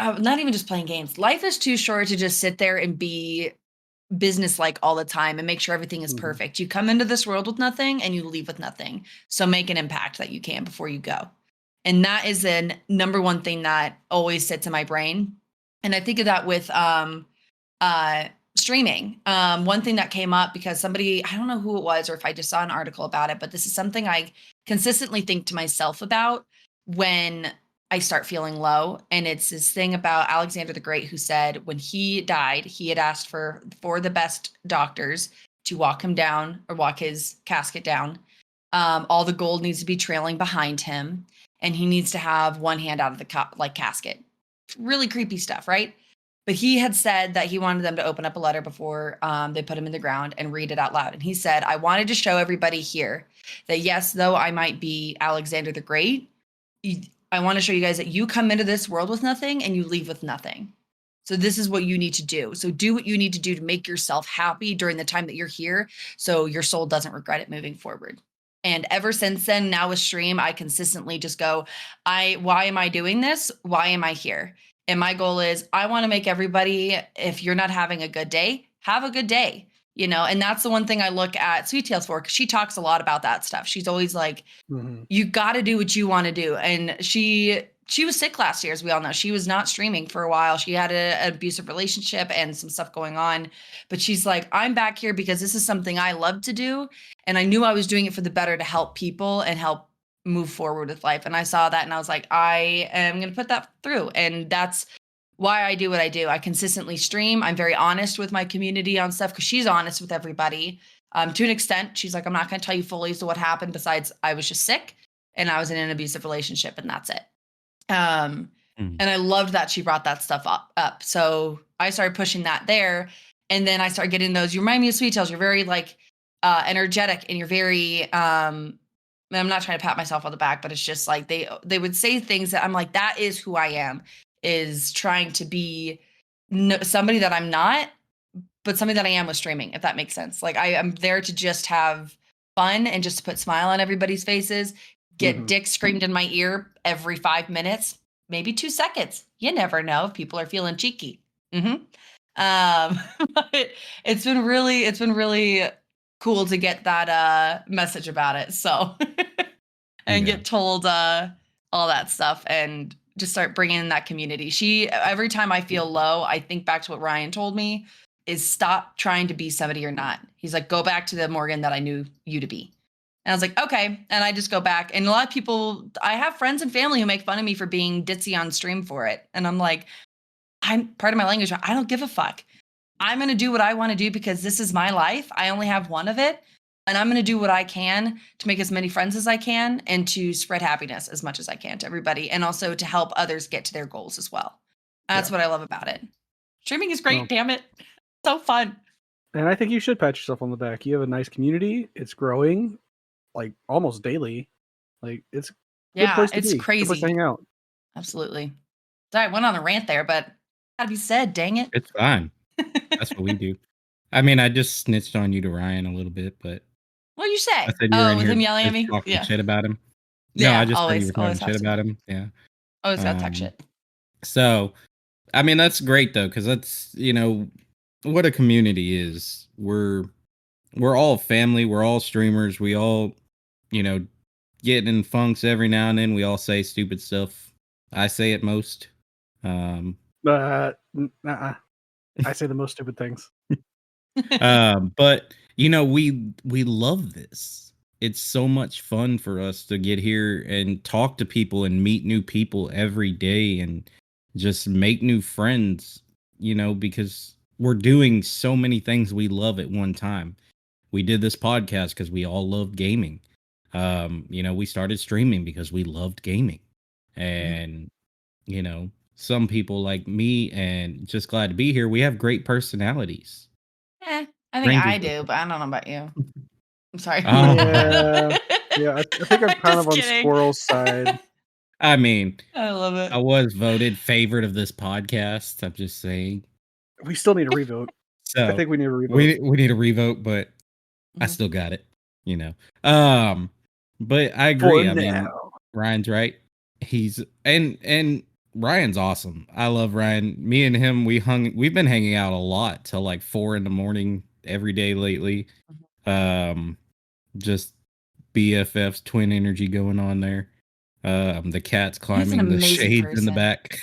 not even just playing games, life is too short to just sit there and be business-like all the time and make sure everything is perfect. You come into this world with nothing and you leave with nothing. So make an impact that you can before you go. And that is the number one thing that always sits in my brain. And I think of that with streaming. One thing that came up because somebody, I don't know who it was or if I just saw an article about it, but this is something I consistently think to myself about when I start feeling low. And it's this thing about Alexander the Great, who said when he died, he had asked for the best doctors to walk him down or walk his casket down. All the gold needs to be trailing behind him. And he needs to have one hand out of the casket. Really creepy stuff, right? But he had said that he wanted them to open up a letter before they put him in the ground and read it out loud. And he said, I wanted to show everybody here that yes, though I might be Alexander the Great, I want to show you guys that you come into this world with nothing and you leave with nothing. So this is what you need to do. So do what you need to do to make yourself happy during the time that you're here, so your soul doesn't regret it moving forward. And ever since then, now with stream, I consistently just go, why am I doing this? Why am I here? And my goal is I want to make everybody, if you're not having a good day, have a good day. And that's the one thing I look at Sweet Tails for, because she talks a lot about that stuff. She's always like, you got to do what you want to do. And she was sick last year, as we all know. She was not streaming for a while. She had an abusive relationship and some stuff going on. But she's like, I'm back here because this is something I love to do. And I knew I was doing it for the better to help people and help move forward with life. And I saw that and I was like, I am going to put that through. And that's why I do what I do. I consistently stream. I'm very honest with my community on stuff because she's honest with everybody. To an extent, she's like, I'm not going to tell you fully as to what happened. Besides, I was just sick and I was in an abusive relationship and that's it. And I loved that she brought that stuff up. So I started pushing that there. And then I started getting those, you remind me of Sweet Tails. You're very like energetic and you're very, I'm not trying to pat myself on the back, but it's just like they would say things that I'm like, that is who I am, is trying to be somebody that I'm not, but something that I am with streaming, if that makes sense. Like I'm there to just have fun and just to put smile on everybody's faces, get dick screamed in my ear every 5 minutes, maybe 2 seconds. You never know if people are feeling cheeky. But it's been really cool to get that message about it. So and get told all that stuff and just start bringing in that community. Every time I feel low, I think back to what Ryan told me, is stop trying to be somebody you're not. He's like, go back to the Morgan that I knew you to be. And I was like, okay. And I just go back. And a lot of people, I have friends and family who make fun of me for being ditzy on stream for it. And I'm like, I'm part of my language. I don't give a fuck. I'm going to do what I want to do because this is my life. I only have one of it. And I'm going to do what I can to make as many friends as I can and to spread happiness as much as I can to everybody. And also to help others get to their goals as well. That's what I love about it. Streaming is great. Damn it. So fun. And I think you should pat yourself on the back. You have a nice community. It's growing like almost daily. Like it's a good place to it's be. crazy. Good place to hang out. Absolutely. Sorry, I went on a rant there, but gotta be said, dang it. It's fine. That's what we do. I mean, I just snitched on you to Ryan a little bit, but What'd you say? I said you were in with here him yelling at me? talking shit about him. No, Yeah, I just said you always were talking shit to. about him. Yeah. Always gotta talk shit. So, I mean, that's great though, because that's, what a community is. We're all family. We're all streamers. We all, get in funks every now and then. We all say stupid stuff. I say it most. I say the most stupid things. But we love this. It's so much fun for us to get here and talk to people and meet new people every day and just make new friends, because we're doing so many things we love at one time. We did this podcast because we all loved gaming. We started streaming because we loved gaming. And, some people like me and just glad to be here. We have great personalities. I think I do, but I don't know about you. I'm sorry. Yeah, I think I'm kind of on Squirrels' side. I mean, I love it. I was voted favorite of this podcast. I'm just saying. We still need a revote. So I think we need a revote. We need a revote, but I still got it. But I agree. I mean, Ryan's right. He's and Ryan's awesome. I love Ryan. Me and him, we've been hanging out a lot till like 4 a.m. every day lately. Just BFF's twin energy going on there. The cat's climbing the shades in the back.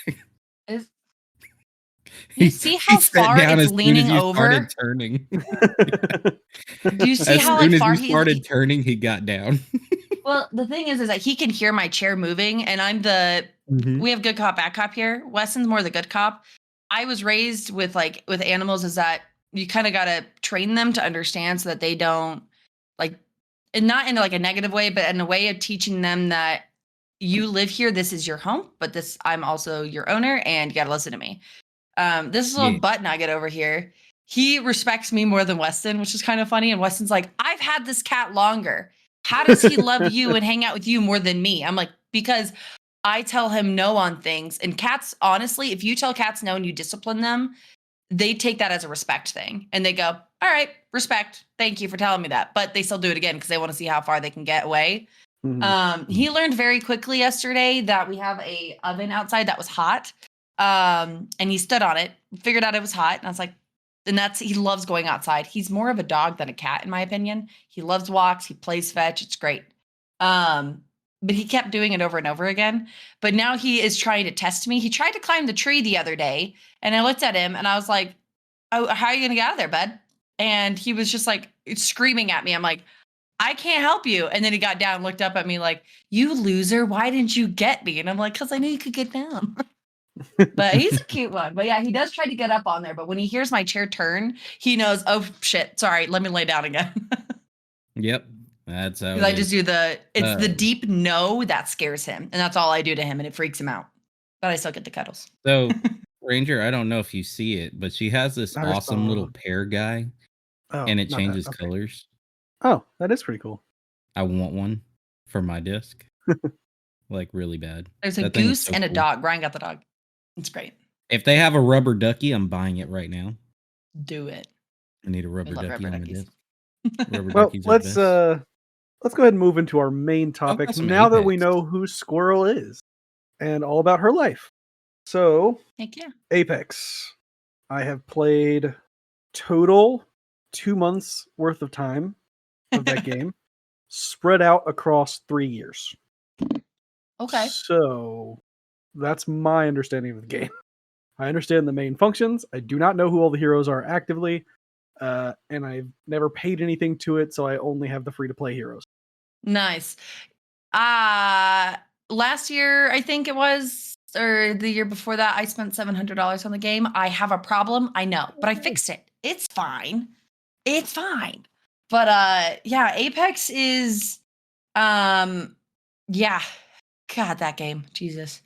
You see how far it's leaning over? Turning. Do you see how far he started turning? He got down. Well, the thing is that he can hear my chair moving, and I'm we have good cop, bad cop here. Weston's more the good cop. I was raised with animals is that you kind of got to train them to understand so that they don't and not in like a negative way, but in a way of teaching them that you live here. This is your home, but I'm also your owner and you got to listen to me. This little butt nugget over here, he respects me more than Weston, which is kind of funny. And Weston's like, I've had this cat longer. How does he love you and hang out with you more than me? I'm like, because I tell him no on things. And cats, honestly, if you tell cats no and you discipline them, they take that as a respect thing. And they go, all right, respect. Thank you for telling me that. But they still do it again because they want to see how far they can get away. He learned very quickly yesterday that we have a oven outside that was hot. And he stood on it, figured out it was hot. And I was like, he loves going outside. He's more of a dog than a cat, in my opinion. He loves walks. He plays fetch. It's great. But he kept doing it over and over again. But now he is trying to test me. He tried to climb the tree the other day, and I looked at him and I was like, oh, how are you going to get out of there, bud? And he was just like screaming at me. I'm like, I can't help you. And then he got down, looked up at me like, you loser, why didn't you get me? And I'm like, because I knew you could get down. But he's a cute one. But yeah, he does try to get up on there. But when he hears my chair turn, he knows, oh shit, sorry, let me lay down again. Yep. That's how I just do the deep no that scares him. And that's all I do to him. And it freaks him out. But I still get the cuddles. So Ranger, I don't know if you see it, but she has this awesome little pear guy and it changes colors. Oh, that is pretty cool. I want one for my disc. Like really bad. There's a goose and a dog. Brian got the dog. It's great. If they have a rubber ducky, I'm buying it right now. Do it. I need a rubber ducky on my disc. Well, let's go ahead and move into our main topic now that we know who Squirrel is and all about her life. So, thank you. Apex. I have played total 2 months worth of time of that game, spread out across 3 years. Okay. So, that's my understanding of the game. I understand the main functions. I do not know who all the heroes are actively, and I've never paid anything to it, so I only have the free-to-play heroes. Nice. Last year, I think it was, or the year before that, I spent $700 on the game. I have a problem, I know, but I fixed it. It's fine. It's fine. But yeah, Apex is, yeah. God, that game, Jesus.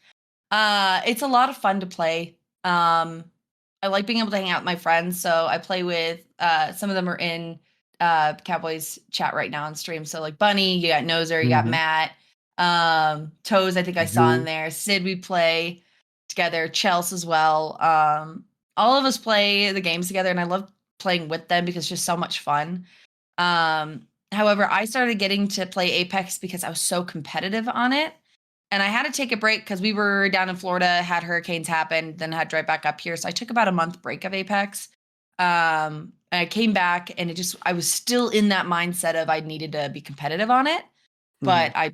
It's a lot of fun to play. I like being able to hang out with my friends, so I play with some of them are in Cowboys chat right now on stream. So like Bunny, you got Noser, you got Matt, Toes, I think I saw in there. Sid, we play together, Chelsea as well. All of us play the games together, and I love playing with them because it's just so much fun. However, I started getting to play Apex because I was so competitive on it. And I had to take a break because we were down in Florida, had hurricanes happen, then had to drive back up here. So I took about a month break of Apex. And I came back and I was still in that mindset of I needed to be competitive on it, but I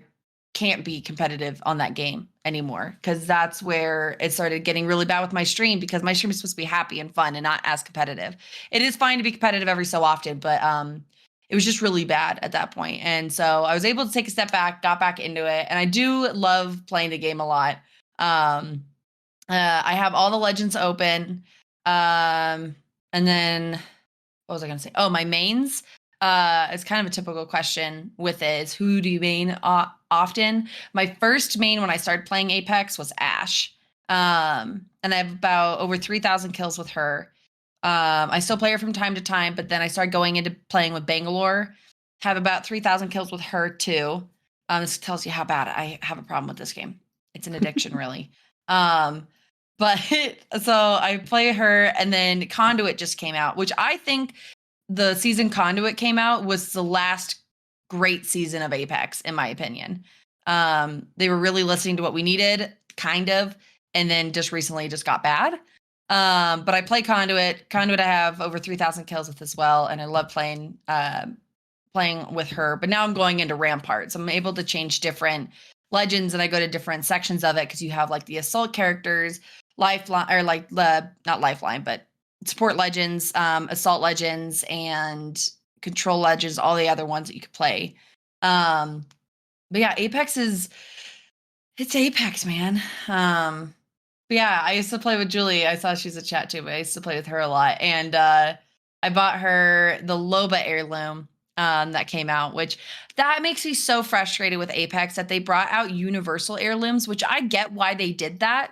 can't be competitive on that game anymore because that's where it started getting really bad with my stream because my stream is supposed to be happy and fun and not as competitive. It is fine to be competitive every so often, but it was just really bad at that point. And so I was able to take a step back, got back into it. And I do love playing the game a lot. I have all the legends open. And then what was I going to say? Oh, my mains. It's kind of a typical question with it is who do you main often? My first main when I started playing Apex was Ashe. And I have about over 3,000 kills with her. I still play her from time to time, but then I started going into playing with Bangalore. Have about 3,000 kills with her too. This tells you how bad I have a problem with this game. It's an addiction, really. But so I play her, and then Conduit just came out, which I think the season Conduit came out was the last great season of Apex, in my opinion. They were really listening to what we needed, kind of, and then just recently just got bad. But I play Conduit. Conduit I have over 3,000 kills with as well, and I love playing with her. But now I'm going into Ramparts. I'm able to change different legends, and I go to different sections of it because you have like the assault characters, lifeline, or like not lifeline, but support legends, assault legends, and control legends. All the other ones that you could play. But yeah, it's Apex, man. But yeah, I used to play with Julie. I saw she's a chat too, but I used to play with her a lot. And I bought her the Loba heirloom that came out, which that makes me so frustrated with Apex that they brought out universal heirlooms, which I get why they did that,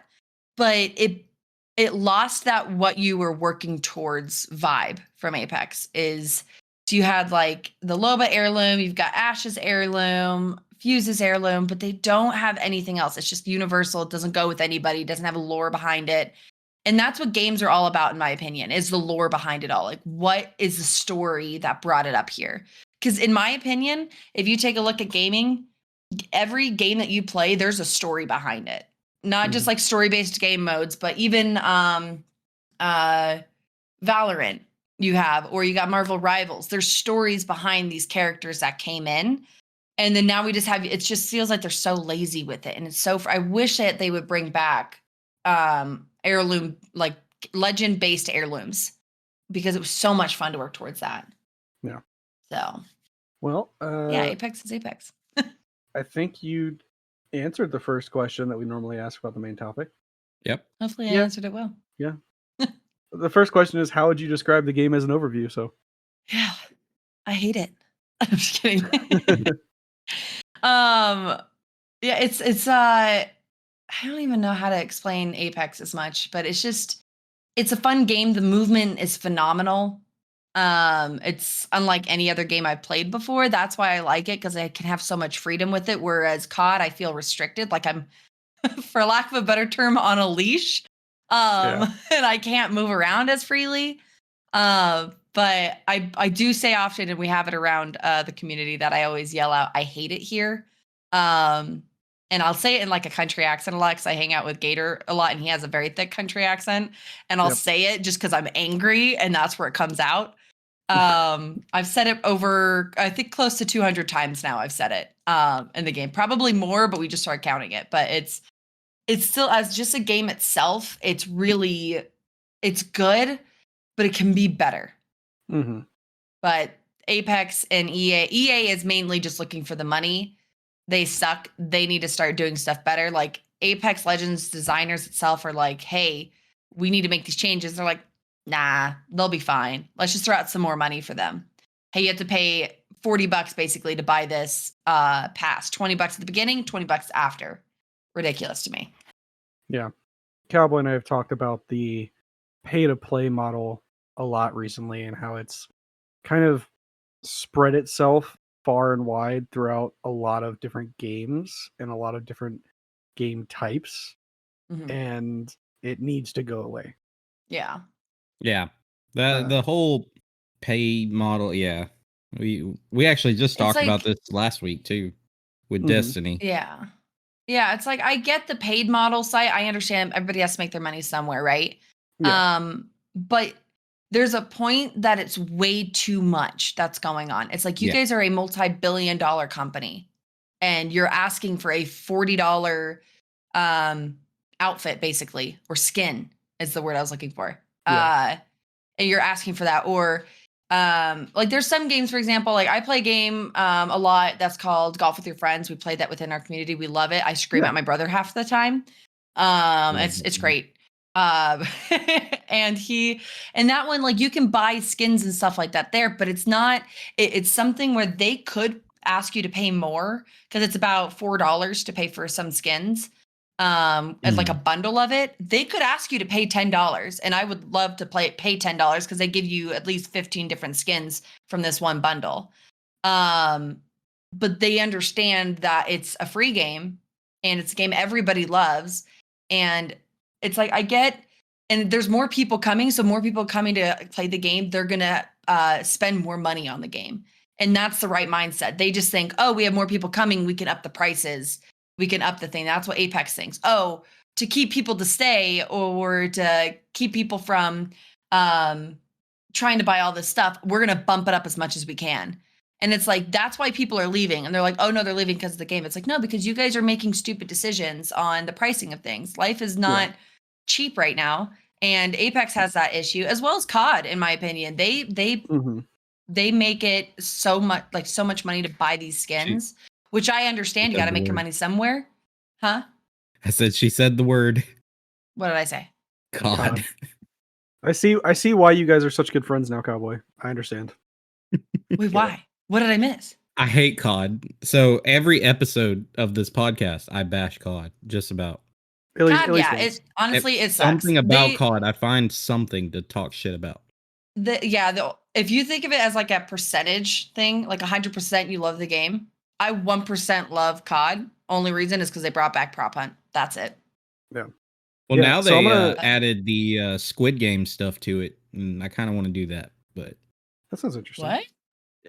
but it lost that what you were working towards vibe from Apex is you had like the Loba heirloom, you've got Ashe's heirloom, fuses heirloom, but they don't have anything else. It's just universal. It doesn't go with anybody. It doesn't have a lore behind it. And that's what games are all about, in my opinion, is the lore behind it all. Like, what is the story that brought it up here? Because in my opinion, if you take a look at gaming, every game that you play, there's a story behind it. Not just like story-based game modes, but even Valorant you have, or you got Marvel Rivals. There's stories behind these characters that came in. And then now we just have, it just feels like they're so lazy with it. And it's so, I wish that they would bring back heirloom, like legend-based heirlooms, because it was so much fun to work towards that. Yeah. So. Well, yeah, Apex is Apex. I think you answered the first question that we normally ask about the main topic. Yep. Hopefully I answered it well. Yeah. The first question is, how would you describe the game as an overview? So. Yeah, I hate it. I'm just kidding. Yeah, it's I don't even know how to explain Apex as much, but it's a fun game. The movement is phenomenal. It's unlike any other game I've played before. That's why I like it, because I can have so much freedom with it. Whereas COD, I feel restricted, like I'm, for lack of a better term, on a leash. And I can't move around as freely. But I do say often, and we have it around the community, that I always yell out, I hate it here. And I'll say it in like a country accent a lot, because I hang out with Gator a lot and he has a very thick country accent. And I'll say it just because I'm angry, and that's where it comes out. I've said it over, I think, close to 200 times now. I've said it in the game, probably more, but we just started counting it. But it's still, as just a game itself, it's good, but it can be better. Mm-hmm. But Apex and EA is mainly just looking for the money. They suck. They need to start doing stuff better. Like Apex Legends designers itself are like, hey, we need to make these changes. They're like, nah, they'll be fine. Let's just throw out some more money for them. Hey, you have to pay $40 basically to buy this pass. $20 at the beginning, $20 after. Ridiculous to me. Yeah. Cowboy and I have talked about the pay-to-play model a lot recently, and how it's kind of spread itself far and wide throughout a lot of different games and a lot of different game types, and it needs to go away. Yeah. Yeah. The whole pay model, yeah. We actually just talked about this last week too with Destiny. Yeah. Yeah, it's like, I get the paid model site. I understand everybody has to make their money somewhere, right? Yeah. But there's a point that it's way too much that's going on. It's like, you guys are a multi-billion-dollar company, and you're asking for a $40 outfit, basically, or skin is the word I was looking for. And you're asking for that. Or like, there's some games, for example, like I play a game a lot that's called Golf with Your Friends. We play that within our community. We love it. I scream at my brother half the time. It's great. And that one, like, you can buy skins and stuff like that there, but it's not, it's something where they could ask you to pay more, because it's about $4 to pay for some skins. As like a bundle of it, they could ask you to pay $10, and I would love to pay $10, because they give you at least 15 different skins from this one bundle. But they understand that it's a free game, and it's a game everybody loves, and it's like, I get, and there's more people coming, so more people coming to play the game, they're gonna spend more money on the game, and that's the right mindset. They just think, oh, we have more people coming, we can up the prices. We can up the thing. That's what Apex thinks. Oh, to keep people to stay, or to keep people from trying to buy all this stuff, we're going to bump it up as much as we can. And it's like, that's why people are leaving. And they're like, oh, no, they're leaving because of the game. It's like, no, because you guys are making stupid decisions on the pricing of things. Life is not cheap right now. And Apex has that issue, as well as COD, in my opinion. They make it so much money to buy these skins. Which I understand. You got to make your money somewhere. Huh? I said, she said the word. What did I say? God. I see why you guys are such good friends now, Cowboy. I understand. Wait, why? What did I miss? I hate COD. So every episode of this podcast, I bash COD, just about. It sucks. Something about COD, I find something to talk shit about. If you think of it as like a percentage thing, like 100% you love the game, I 1% love COD. Only reason is because they brought back Prop Hunt. That's it. Yeah. Well, Yeah, now so I'm they gonna. added the Squid Game stuff to it, and I kind of want to do that. But That sounds interesting. What?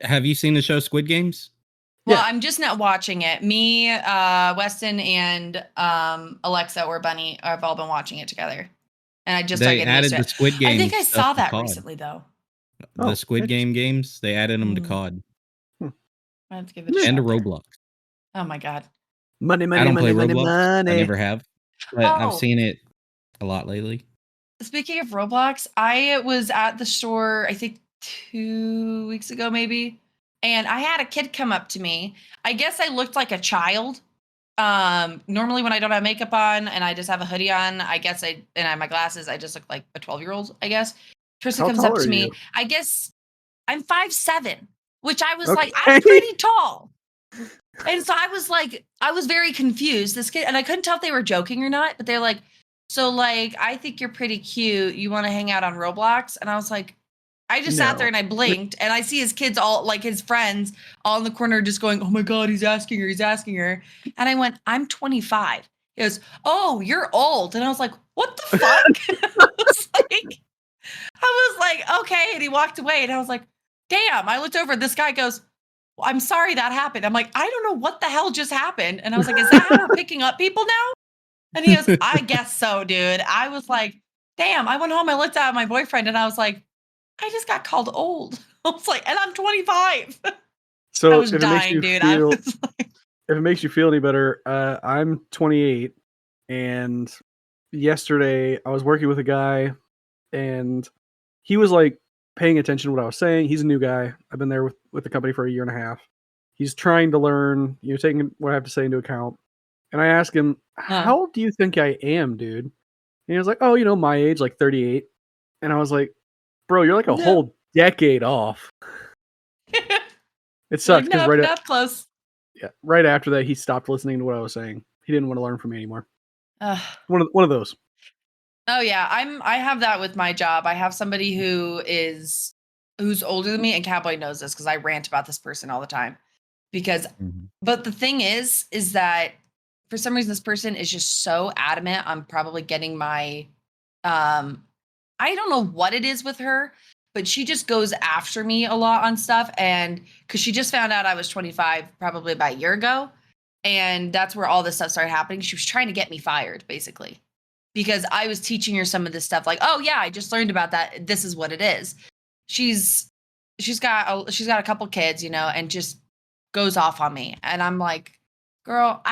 have you seen the show Squid Games? Well, Yeah. I'm just not watching it. Me, Weston, and Alexa or Bunny have all been watching it together. And I just started They getting used added to the it. Squid I Game think I stuff saw to that COD. recently, though. The Oh, Squid Game games, they added them to Hmm. COD I have to give it a Yeah. and to shot there. Roblox. Oh my god. Money, I money, don't play money, money, Roblox. I money. never have, but I've Oh, seen it a lot lately. speaking of Roblox, I was at the store, I think 2 weeks ago, maybe, and I had a kid come up to me. I guess I looked like a child. Normally when I don't have makeup on and I just have a hoodie on, I guess I have my glasses, I just look like a 12-year-old, I guess. Person How comes tall up are to me. you? I guess I'm 5'7", which I was like, I'm Okay. pretty tall. And so I was very confused. This kid, and I couldn't tell if they were joking or not, but they're like, so like, I think you're pretty cute. You want to hang out on Roblox? And I was like, I just sat there No. and I blinked and I see his kids all like his friends all in the corner just going, oh my God, he's asking her, he's asking her. And I went, I'm 25. He goes, oh, you're old. And I was like, what the fuck? I was like, okay. And he walked away and I was like, damn. I looked over, this guy goes, well, I'm sorry that happened. I'm like, I don't know what the hell just happened. And I was like, is that how we're picking up people now? And he goes, I guess so, dude. I was like, damn. I went home, I looked at my boyfriend and I was like, I just got called old. I was like, and I'm 25. I So was if it makes dying, you dude. I feel was like, if it makes you feel any better, I'm 28, and yesterday I was working with a guy, and he was like paying attention to what I was saying. He's a new guy. I've been there with the company for a year and a half. He's trying to learn, taking what I have to say into account. And I asked him, huh. "How old do you think I am, dude?" And he was like, "Oh, my age, like 38." And I was like, "Bro, you're like a No. whole decade off." It You're like, sucks because nope, not close. right after that, he stopped listening to what I was saying. He didn't want to learn from me anymore. Ugh. One of those. Oh yeah, I have that with my job. I have somebody who's older than me, and Cowboy knows this because I rant about this person all the time. Because but the thing is that for some reason this person is just so adamant on probably getting my I don't know what it is with her, but she just goes after me a lot on stuff. And because she just found out I was 25 probably about a year ago. And that's where all this stuff started happening. She was trying to get me fired, basically, because I was teaching her some of this stuff. Like, oh yeah, I just learned about that. This is what it is. She's she's got a couple kids, and just goes off on me. And I'm like, girl,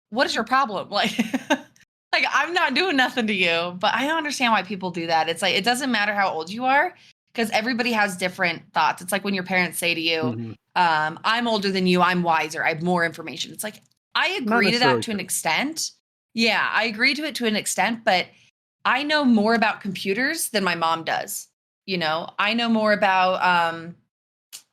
what is your problem? Like I'm not doing nothing to you, but I don't understand why people do that. It's like it doesn't matter how old you are because everybody has different thoughts. It's like when your parents say to you, Mhm. I'm older than you, I'm wiser, I have more information. It's like I Not agree to that necessarily to an true. extent. Yeah, I agree to it to an extent, but I know more about computers than my mom does. I know more about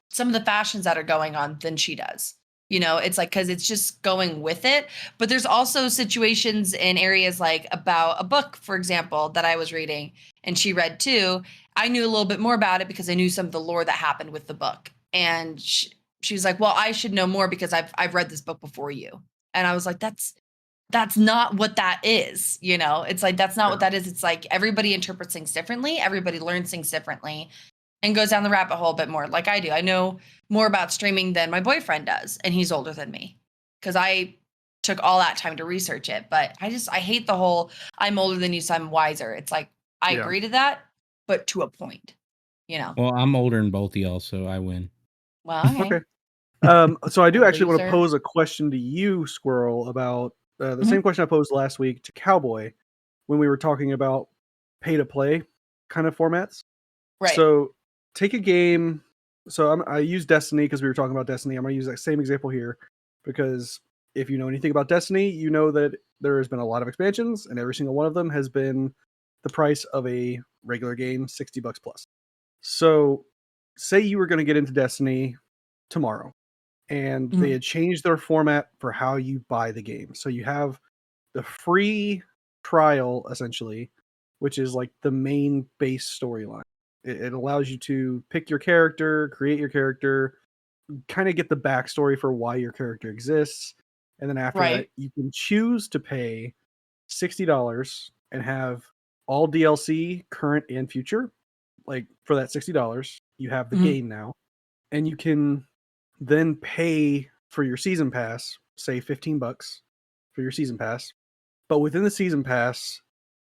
some of the fashions that are going on than she does. It's like because it's just going with it. But there's also situations in areas like about a book, for example, that I was reading and she read too. I knew a little bit more about it because I knew some of the lore that happened with the book. And she was like, "Well, I should know more because I've read this book before you." And I was like, That's not what that is. It's like that's not Yeah. what that is. It's like everybody interprets things differently. Everybody learns things differently and goes down the rabbit hole a bit more like I do. I know more about streaming than my boyfriend does, and he's older than me because I took all that time to research it. But I hate the whole I'm older than you, so I'm wiser. It's like I Yeah. agree to that, but to a point. Well, I'm older than both of y'all, so I win. Well, okay. Okay. So I do actually want to Loser. pose a question to you, Squirrel, about the Mhm. same question I posed last week to Cowboy when we were talking about pay to play kind of formats. Right. So take a game. So I use Destiny because we were talking about Destiny. I'm going to use that same example here because if you know anything about Destiny, you know that there has been a lot of expansions, and every single one of them has been the price of a regular game, $60 plus. So say you were going to get into Destiny tomorrow, and they Mhm. had changed their format for how you buy the game. So you have the free trial essentially, which is like the main base storyline. It allows you to pick your character, create your character, kind of get the backstory for why your character exists. And then after that, Right. you can choose to pay $60 and have all DLC, current and future. Like for that $60, you have the Mhm. game now. And you can then pay for your season pass, say $15 for your season pass. But within the season pass,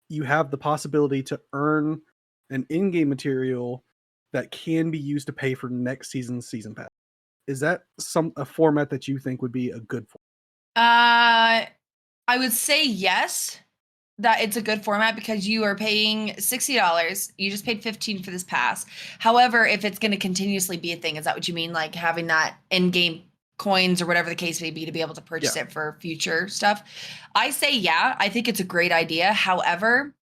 you have the possibility to earn an in-game material that can be used to pay for next season's season pass. Is that a format that you think would be a good I would say yes, that it's a good format because you are paying $60. You just paid 15 for this pass. However, if it's going to continuously be a thing, is that what you mean? Like having that in-game coins or whatever the case may be to be able to purchase Yeah. it for future stuff? I say yeah. I think it's a great idea. However,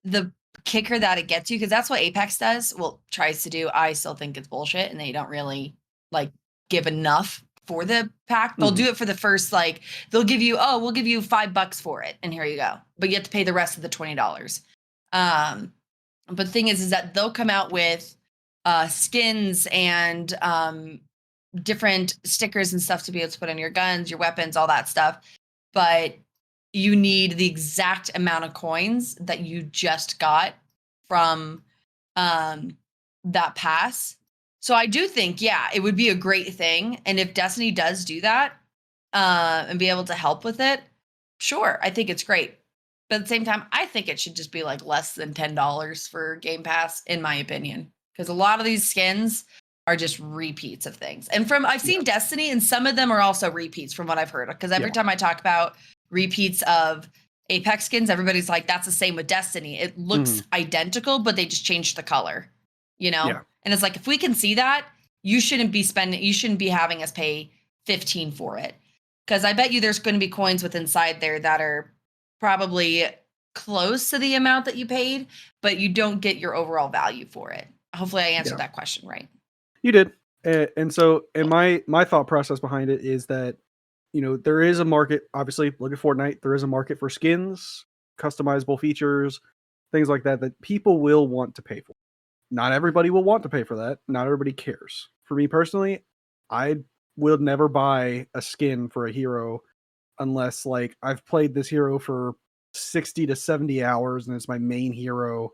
the kicker that it gets you, because that's what Apex does, well, tries to do. I still think it's bullshit, and they don't really like give enough for the pack. They'll do it for the first, like, they'll give you, oh, we'll give you $5 for it, and here you go. But you have to pay the rest of the $20. But the thing is that they'll come out with skins and different stickers and stuff to be able to put on your guns, your weapons, all that stuff. But you need the exact amount of coins that you just got from that pass. So I do think, yeah, it would be a great thing. And if Destiny does do that and be able to help with it, sure, I think it's great. But at the same time, I think it should just be like less than $10 for Game Pass, in my opinion, because a lot of these skins are just repeats of things. And I've seen Destiny, and some of them are also repeats from what I've heard. Because every time I talk about repeats of Apex skins, everybody's like, that's the same with Destiny. It looks identical, but they just changed the color, you know? Yeah. And it's like, if we can see that, you shouldn't be having us pay 15 for it. Because I bet you there's going to be coins with inside there that are probably close to the amount that you paid, but you don't get your overall value for it. Hopefully I answered that question right. You did. And so, and my thought process behind it is that, you know, there is a market, obviously, look at Fortnite, there is a market for skins, customizable features, things like that people will want to pay for. Not everybody will want to pay for that. Not everybody cares. For me personally, I will never buy a skin for a hero unless, like, I've played this hero for 60 to 70 hours and it's my main hero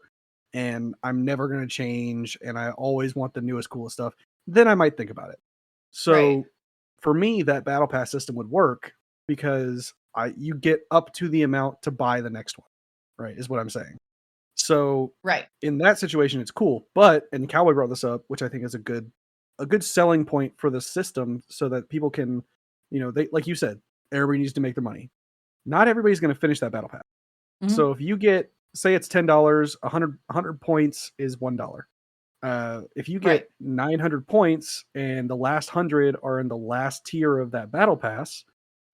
and I'm never going to change and I always want the newest, coolest stuff. Then I might think about it. So for me, that battle pass system would work because you get up to the amount to buy the next one, right? Is what I'm saying. So in that situation, it's cool. But, and Cowboy brought this up, which I think is a good selling point for the system so that people can, you know, they, like you said, everybody needs to make their money. Not everybody's going to finish that battle pass. So if you get, say it's $10, 100 points is $1. If you get 900 points and the last 100 are in the last tier of that battle pass,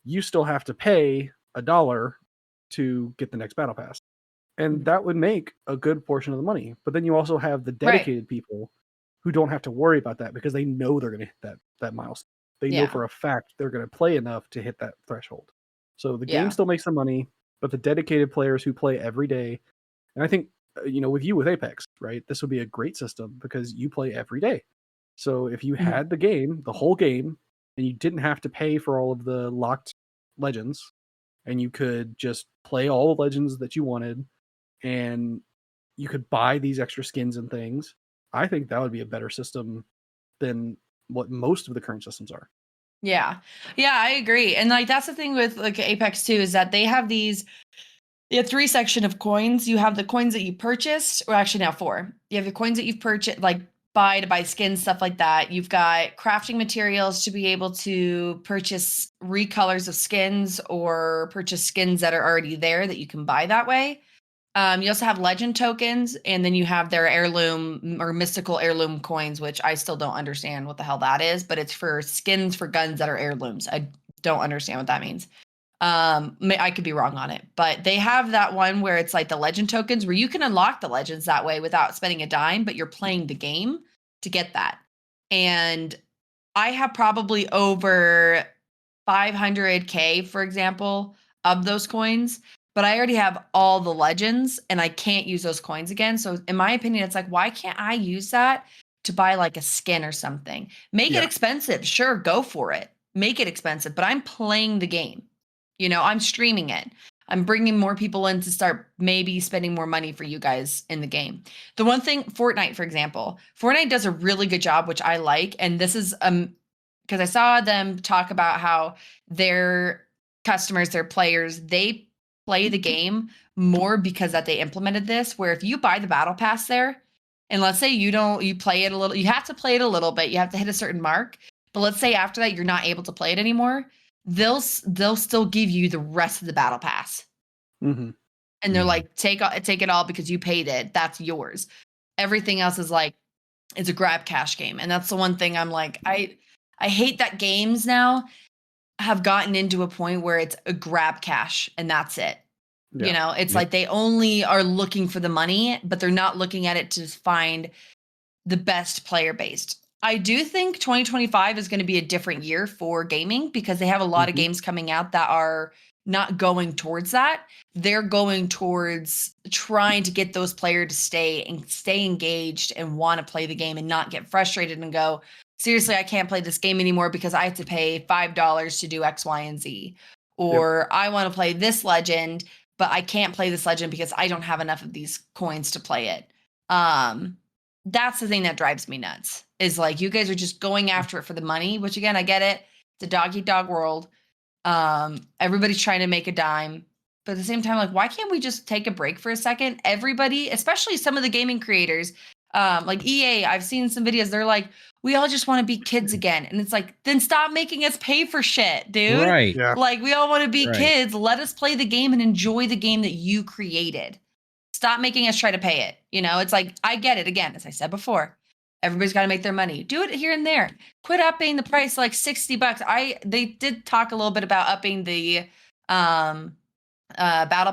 you still have to pay $1 to get the next battle pass. And that would make a good portion of the money. But then you also have the dedicated people who don't have to worry about that because they know they're going to hit that milestone. They know for a fact they're going to play enough to hit that threshold. So the game still makes some money, but the dedicated players who play every day, and I think, you know, with you with Apex, right, this would be a great system because you play every day. So if you had the game, the whole game, and you didn't have to pay for all of the locked legends, and you could just play all the legends that you wanted, and you could buy these extra skins and things, I think that would be a better system than what most of the current systems are. Yeah, I agree. And like that's the thing with like Apex 2 is that they have three section of coins. You have the coins that you purchased, or actually now four. You have the coins that you've purchased, like to buy skins, stuff like that. You've got crafting materials to be able to purchase recolors of skins or purchase skins that are already there that you can buy that way. You also have legend tokens, and then you have their heirloom or mystical heirloom coins, which I still don't understand what the hell that is, but it's for skins for guns that are heirlooms. I don't understand what that means. I could be wrong on it, but they have that one where it's like the legend tokens where you can unlock the legends that way without spending a dime, but you're playing the game to get that. And I have probably over 500K, for example, of those coins, but I already have all the legends and I can't use those coins again. So in my opinion, it's like, why can't I use that to buy like a skin or something. Make it expensive. Sure, go for it. Make it expensive, but I'm playing the game. You know, I'm streaming it. I'm bringing more people in to start maybe spending more money for you guys in the game. The one thing, Fortnite, for example, Fortnite does a really good job, which I like. And this is because I saw them talk about how their customers, their players, they play the game more because that they implemented this. Where if you buy the battle pass there, and let's say you play it a little, you have to play it a little bit, you have to hit a certain mark. But let's say after that you're not able to play it anymore, they'll still give you the rest of the battle pass. Mm-hmm. And they're like, take it all because you paid it. That's yours. Everything else is like, it's a grab cash game. And that's the one thing I'm like, I hate that games now have gotten into a point where it's a grab cash and that's it. Yeah. You know, it's like they only are looking for the money, but they're not looking at it to find the best player based. I do think 2025 is going to be a different year for gaming because they have a lot of games coming out that are not going towards that. They're going towards trying to get those players to stay engaged and want to play the game and not get frustrated and go, seriously, I can't play this game anymore because I have to pay $5 to do X, Y, and Z. Or I want to play this legend, but I can't play this legend because I don't have enough of these coins to play it. That's the thing that drives me nuts is like, you guys are just going after it for the money, which again, I get it. It's a dog eat dog world. Everybody's trying to make a dime, but at the same time, like, why can't we just take a break for a second? Everybody, especially some of the gaming creators, like EA, I've seen some videos. They're like, we all just want to be kids again. And it's like, then stop making us pay for shit, dude. Right. Yeah. Like, we all want to be kids. Let us play the game and enjoy the game that you created. Stop making us try to pay it. You know, it's like, I get it. Again, as I said before, everybody's got to make their money. Do it here and there. Quit upping the price like $60. They did talk a little bit about upping the battle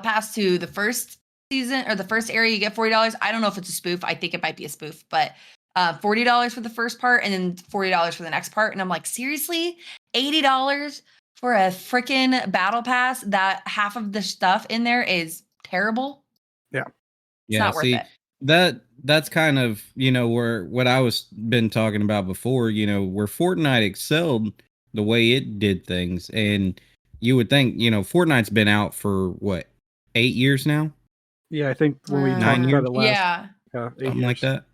pass to the first season or the first area. You get $40. I don't know if it's a spoof. I think it might be a spoof, but $40 for the first part and then $40 for the next part. And I'm like, seriously, $80 for a freaking battle pass that half of the stuff in there is terrible. Yeah. It's not worth it. That's kind of, where what I was been talking about before, where Fortnite excelled the way it did things. And you would think, Fortnite's been out for what, 8 years now? Yeah, I think when we talked 9 about years? it last, Yeah. 8 Something years. like that.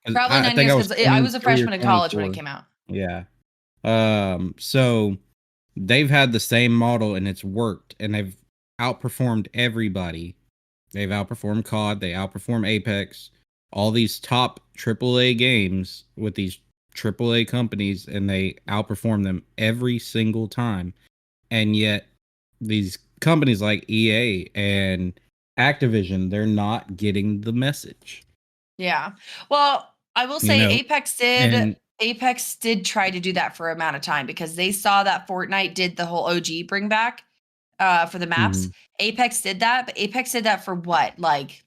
Probably 9 years because I was a freshman in college when it came out. Yeah. So they've had the same model and it's worked and they've outperformed everybody. They've outperformed COD, they outperform Apex, all these top AAA games with these AAA companies, and they outperform them every single time. And yet these companies like EA and Activision, they're not getting the message. Yeah. Well, I will say Apex did try to do that for an amount of time because they saw that Fortnite did the whole OG bring back for the maps. Apex did that, but Apex did that for what? Like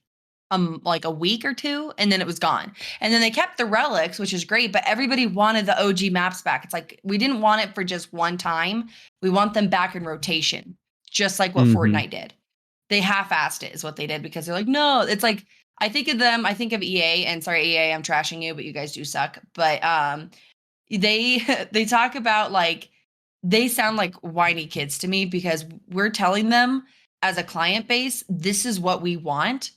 a week or two, and then it was gone. And then they kept the relics, which is great, but everybody wanted the OG maps back. It's like, we didn't want it for just one time. We want them back in rotation, just like what Fortnite did. They half-assed it is what they did because they're like, no, it's like, I think of EA, and sorry, EA, I'm trashing you, but you guys do suck. But they talk about like, they sound like whiny kids to me because we're telling them as a client base, this is what we want.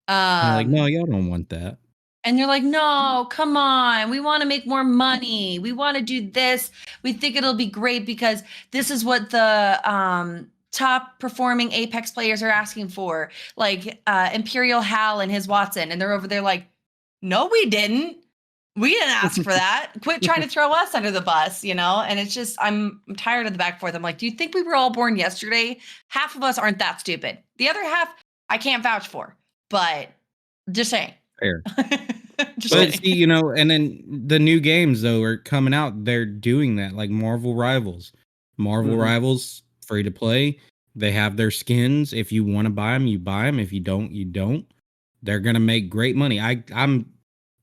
They're like, no, y'all don't want that. And you're like, no, come on. We want to make more money. We want to do this. We think it'll be great because this is what the top performing Apex players are asking for. Like Imperial Hal and his Watson. And they're over there like, no, we didn't. We didn't ask for that. Quit trying to throw us under the bus, And it's just, I'm tired of the back and forth. I'm like, do you think we were all born yesterday? Half of us aren't that stupid. The other half, I can't vouch for. But just saying. Fair. Just but saying. see, and then the new games though are coming out. They're doing that, like Marvel Rivals. Marvel Rivals, free to play. They have their skins. If you want to buy them, you buy them. If you don't, you don't. They're gonna make great money. I'm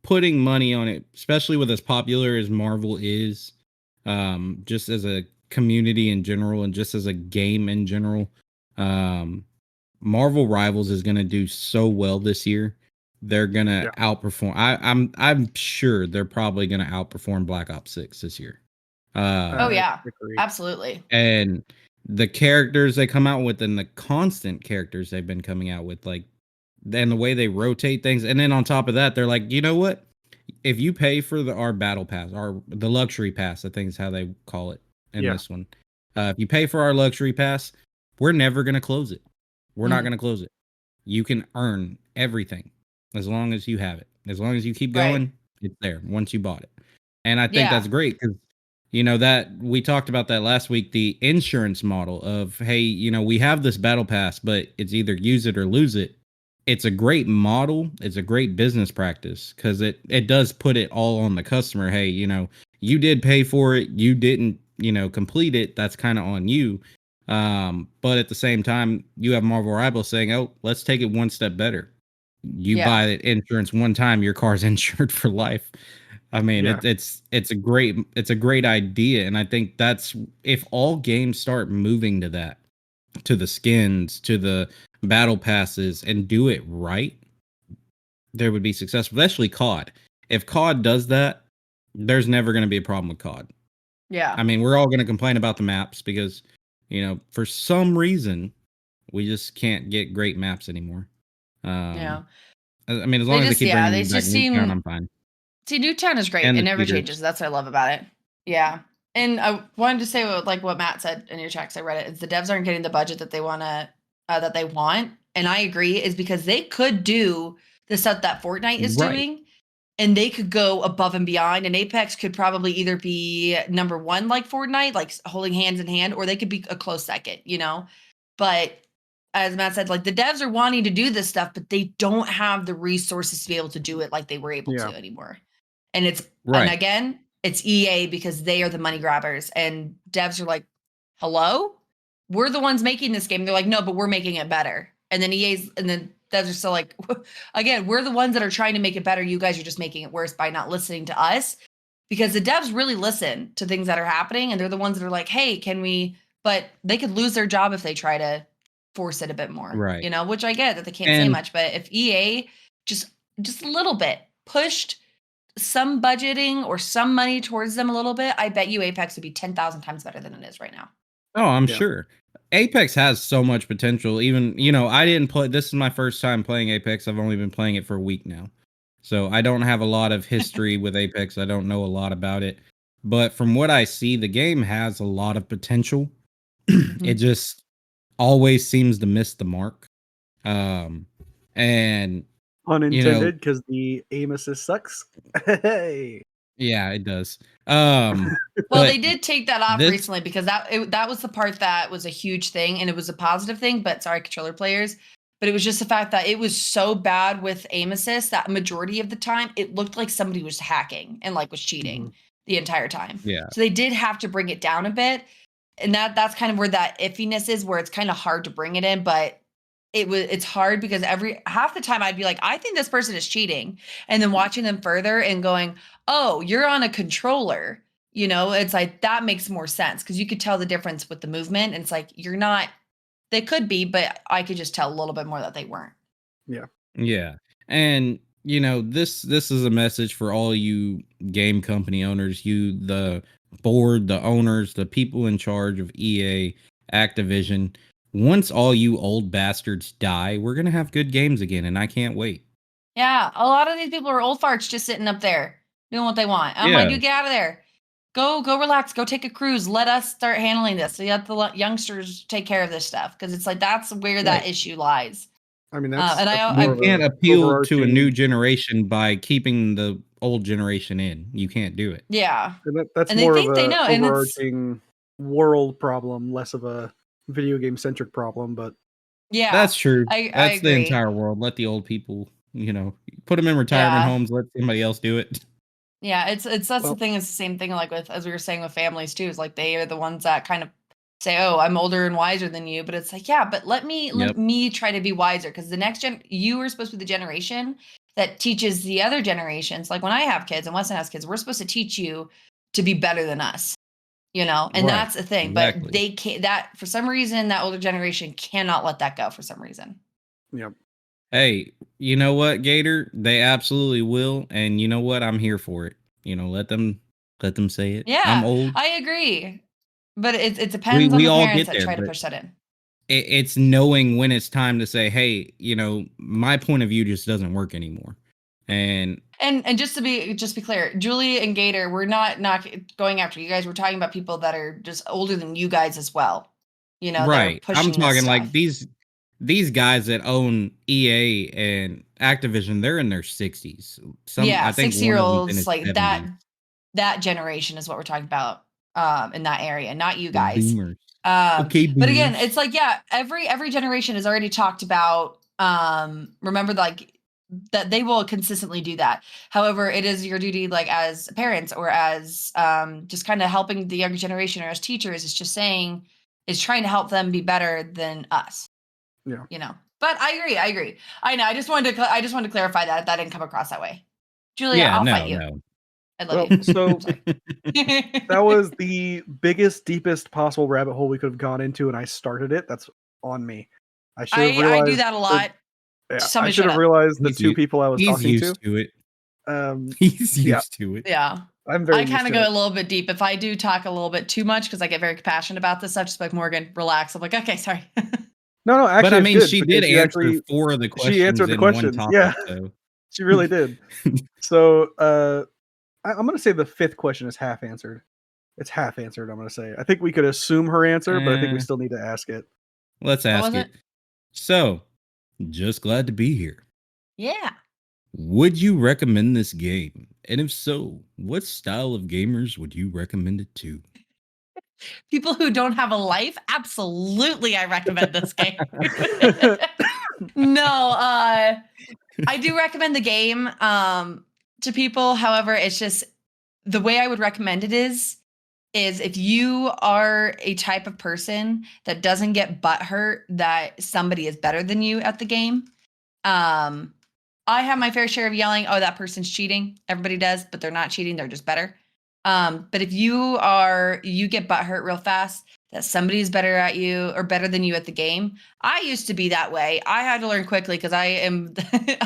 putting money on it, especially with as popular as Marvel is, just as a community in general and just as a game in general. Marvel Rivals is going to do so well this year. they're gonna outperform. I'm sure they're probably gonna outperform Black Ops 6 this year. Oh yeah, agree. absolutely. And the characters they come out with and the constant characters they've been coming out with, like, and the way they rotate things, and then on top of that, they're like, you know what? If you pay for our battle pass, the luxury pass, I think is how they call it in this one. If you pay for our luxury pass, we're never gonna close it. We're not gonna close it. You can earn everything as long as you have it. As long as you keep going, it's there once you bought it. And I think that's great because, you know, that we talked about that last week, the insurance model of, hey, you know, we have this battle pass, but it's either use it or lose it. It's a great model. It's a great business practice because it does put it all on the customer. Hey, you know, you did pay for it. You didn't, you know, complete it. That's kind of on you. But at the same time, you have Marvel Rivals saying, oh, let's take it one step better. You buy insurance one time, your car's insured for life. I mean, it's a great idea. And I think that's, if all games start moving to that, to the skins, to the battle passes, and do it right, there would be successful, especially COD. If COD does that, there's never going to be a problem with COD. Yeah. I mean, we're all going to complain about the maps because, you know, for some reason, we just can't get great maps anymore. Yeah. I mean, as long as they keep bringing back Nuketown, I'm fine. See, Nuketown is great. And It the never theaters. changes. That's what I love about it. Yeah. And I wanted to say what Matt said in your chat, 'cause I read it, is the devs aren't getting the budget that they that they want. And I agree, is because they could do the stuff that Fortnite is doing, and they could go above and beyond. And Apex could probably either be number one like Fortnite, like holding hands in hand, or they could be a close second, you know? But as Matt said, like the devs are wanting to do this stuff, but they don't have the resources to be able to do it like they were able to anymore. And and again, it's EA because they are the money grabbers, and devs are like, hello, we're the ones making this game. They're like, no, but we're making it better. And then devs are still like, again, we're the ones that are trying to make it better. You guys are just making it worse by not listening to us, because the devs really listen to things that are happening. And they're the ones that are like, hey, but they could lose their job if they try to force it a bit more, you know, which I get that they can't say much, but if EA just a little bit pushed some budgeting or some money towards them a little bit, I bet you Apex would be 10,000 times better than it is right now. Oh, I'm sure. Apex has so much potential. Even, you know, this is my first time playing Apex. I've only been playing it for a week now. So I don't have a lot of history with Apex. I don't know a lot about it. But from what I see, the game has a lot of potential. It just always seems to miss the mark. And unintended, because the aim assist sucks. Hey. Yeah, it does. Well, they did take that off recently because that was the part that was a huge thing, and it was a positive thing. But sorry, controller players. But it was just the fact that it was so bad with aim assist that majority of the time it looked like somebody was hacking and like was cheating the entire time. Yeah. So they did have to bring it down a bit, and that's kind of where that iffiness is, where it's kind of hard to bring it in, but it's hard because half the time I'd be like, I think this person is cheating. And then watching them further and going, oh, you're on a controller. You know, it's like, that makes more sense because you could tell the difference with the movement. And it's like, you're not, they could be, but I could just tell a little bit more that they weren't. Yeah. Yeah. And, you know, this is a message for all you game company owners, you, the board, the owners, the people in charge of EA, Activision. Once all you old bastards die, we're going to have good games again, and I can't wait. Yeah, a lot of these people are old farts just sitting up there doing what they want. I'm like, dude, get out of there. Go relax. Go take a cruise. Let us start handling this. So you let the youngsters take care of this stuff, because it's like that's where that issue lies. I mean, you can't appeal to a new generation by keeping the old generation in. You can't do it. Yeah, that's and more of an overarching world problem, less of a video game centric problem. But yeah, that's true. I that's agree. The entire world. Let the old people, you know, put them in retirement homes. Let somebody else do it. Yeah, that's the thing. It's the same thing like with, as we were saying, with families too. Is like they are the ones that kind of say, "Oh, I'm older and wiser than you," but it's like, yeah, but let me try to be wiser, because the next you are supposed to be the generation that teaches the other generations. Like when I have kids and Weston has kids, we're supposed to teach you to be better than us, you know, and that's the thing. Exactly. But they can't. That for some reason, that older generation cannot let that go for some reason. Yep. Hey, you know what, Gator? They absolutely will, and you know what? I'm here for it. Let them say it. I'm Yeah, old. I agree. But it We depends on we the all parents get that there, try to but push that in. it's knowing when it's time to say, hey, my point of view just doesn't work anymore. And And just to be clear, Julie and Gator, we're not going after you guys. We're talking about people that are just older than you guys as well. That are right, I'm pushing this talking like stuff. these guys that own EA and Activision, they're in their 60s. Yeah, I think one of them's in 6-year-olds his like 70s. that generation is what we're talking about in that area, not you The guys. boomers. Okay, But again, boomers. it's like, yeah, every generation has already talked about remember, like, that they will consistently do that. However, it is your duty, like, as parents or as just kind of helping the younger generation or as teachers, is just saying, is trying to help them be better than us. Yeah. But I agree. I know. I just wanted to clarify that didn't come across that way. Julia, Yeah, I'll fight no, you. no. I love Well, you. so Sorry. that was the biggest, deepest possible rabbit hole we could have gone into, and I started it. That's on me. I should have I do realized that a that. lot. Yeah, I Somebody should shut have up. realized the two people I was He's talking to. used to it. Um, He's yeah, used to it. Yeah. I'm very I used kind of to go it. a little bit deep. If I do talk a little bit too much, because I get very passionate about this stuff, just like, Morgan, relax. I'm like, okay, sorry. No, But actually, I it's mean, good she did because answer 4 of the she questions answered the in one questions. Yeah, topic, so she really did. So, I'm gonna say the fifth question is half answered. It's half answered. I'm gonna say. I think we could assume her answer, but I think we Eh, still need to ask it. let's What ask was it. it? So, just glad to be here. Yeah. Would you recommend this game? And if so, what style of gamers would you recommend it to? People who don't have a life, absolutely, I recommend this game. No, I do recommend the game to people. However, it's just the way I would recommend it is if you are a type of person that doesn't get butthurt that somebody is better than you at the game. I have my fair share of yelling, oh, that person's cheating. Everybody does, but they're not cheating, they're just better. But if you get butthurt real fast that somebody is better at you or better than you at the game. I used to be that way. I had to learn quickly because I am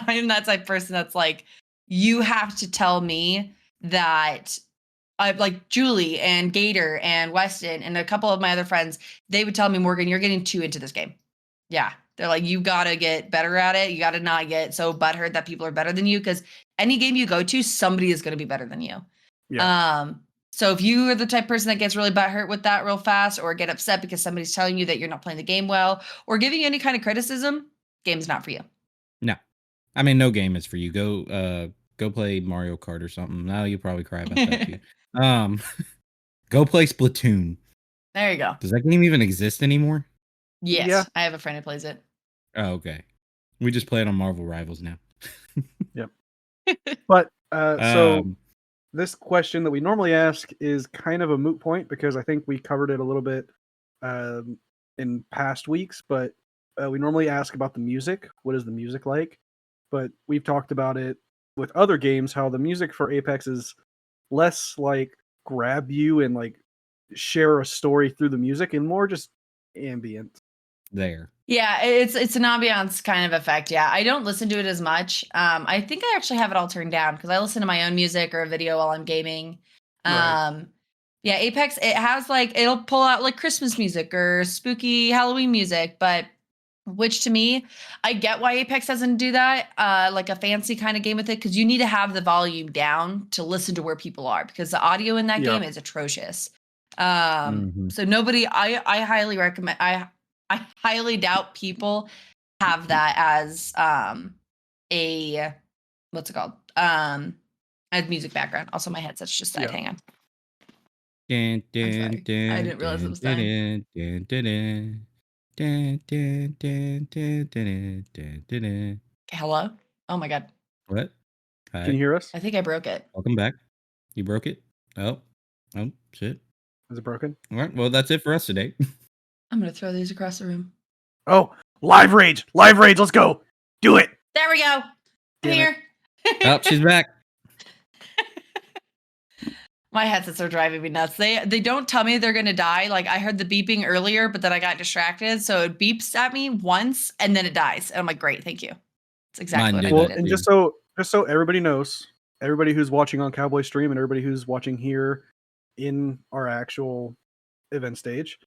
I am that type of person that's like, you have to tell me that I like Julie and Gator and Weston and a couple of my other friends, they would tell me, Morgan, you're getting too into this game. Yeah. They're like, you got to get better at it. You got to not get so butthurt that people are better than you because any game you go to, somebody is going to be better than you. Yeah. So if you are the type of person that gets really butthurt with that real fast or get upset because somebody's telling you that you're not playing the game well or giving you any kind of criticism, game's not for you. No. I mean, no game is for you. Go play Mario Kart or something. Now you'll probably cry about that too. Go play Splatoon. There you go. Does that game even exist anymore? Yes. Yeah. I have a friend who plays it. Oh, okay. We just play it on Marvel Rivals now. Yep. But so Um, this question that we normally ask is kind of a moot point because I think we covered it a little bit in past weeks. But we normally ask about the music. What is the music like? But we've talked about it with other games how the music for Apex is less like grab you and like share a story through the music and more just ambient. there. Yeah, it's an ambiance kind of effect. Yeah, I don't listen to it as much. I think I actually have it all turned down because I listen to my own music or a video while I'm gaming. Right. Yeah, Apex, it has like, it'll pull out like Christmas music or spooky Halloween music, but which to me, I get why Apex doesn't do that, like a fancy kind of game with it, because you need to have the volume down to listen to where people are because the audio in that Yeah. game is atrocious. Mhm. So nobody, I highly recommend, I highly doubt people have that as a what's it called? As music background. Also, my headset's just died. Yeah. Hang on. Dun, I'm dun, sorry. I didn't realize it was dun, dying. dun, dun, dun. Dun, dun, dun, dun, dun, dun, dun, dun. Hello? Oh my god. What? Can Hi. you hear us? I think I broke it. Welcome back. You broke it? Oh, shit. Is it broken? All right. Well, that's it for us today. I'm gonna throw these across the room. Oh, live rage! Live rage! Let's go! Do it! There we go. I'm Damn it. here. Oh, she's back. My headsets are driving me nuts. They don't tell me they're gonna die. Like I heard the beeping earlier, but then I got distracted. So it beeps at me once and then it dies. And I'm like, great, thank you. It's exactly Mine what I do Well, that needed. and too. just so everybody knows, everybody who's watching on Cowboy Stream and everybody who's watching here in our actual event stage,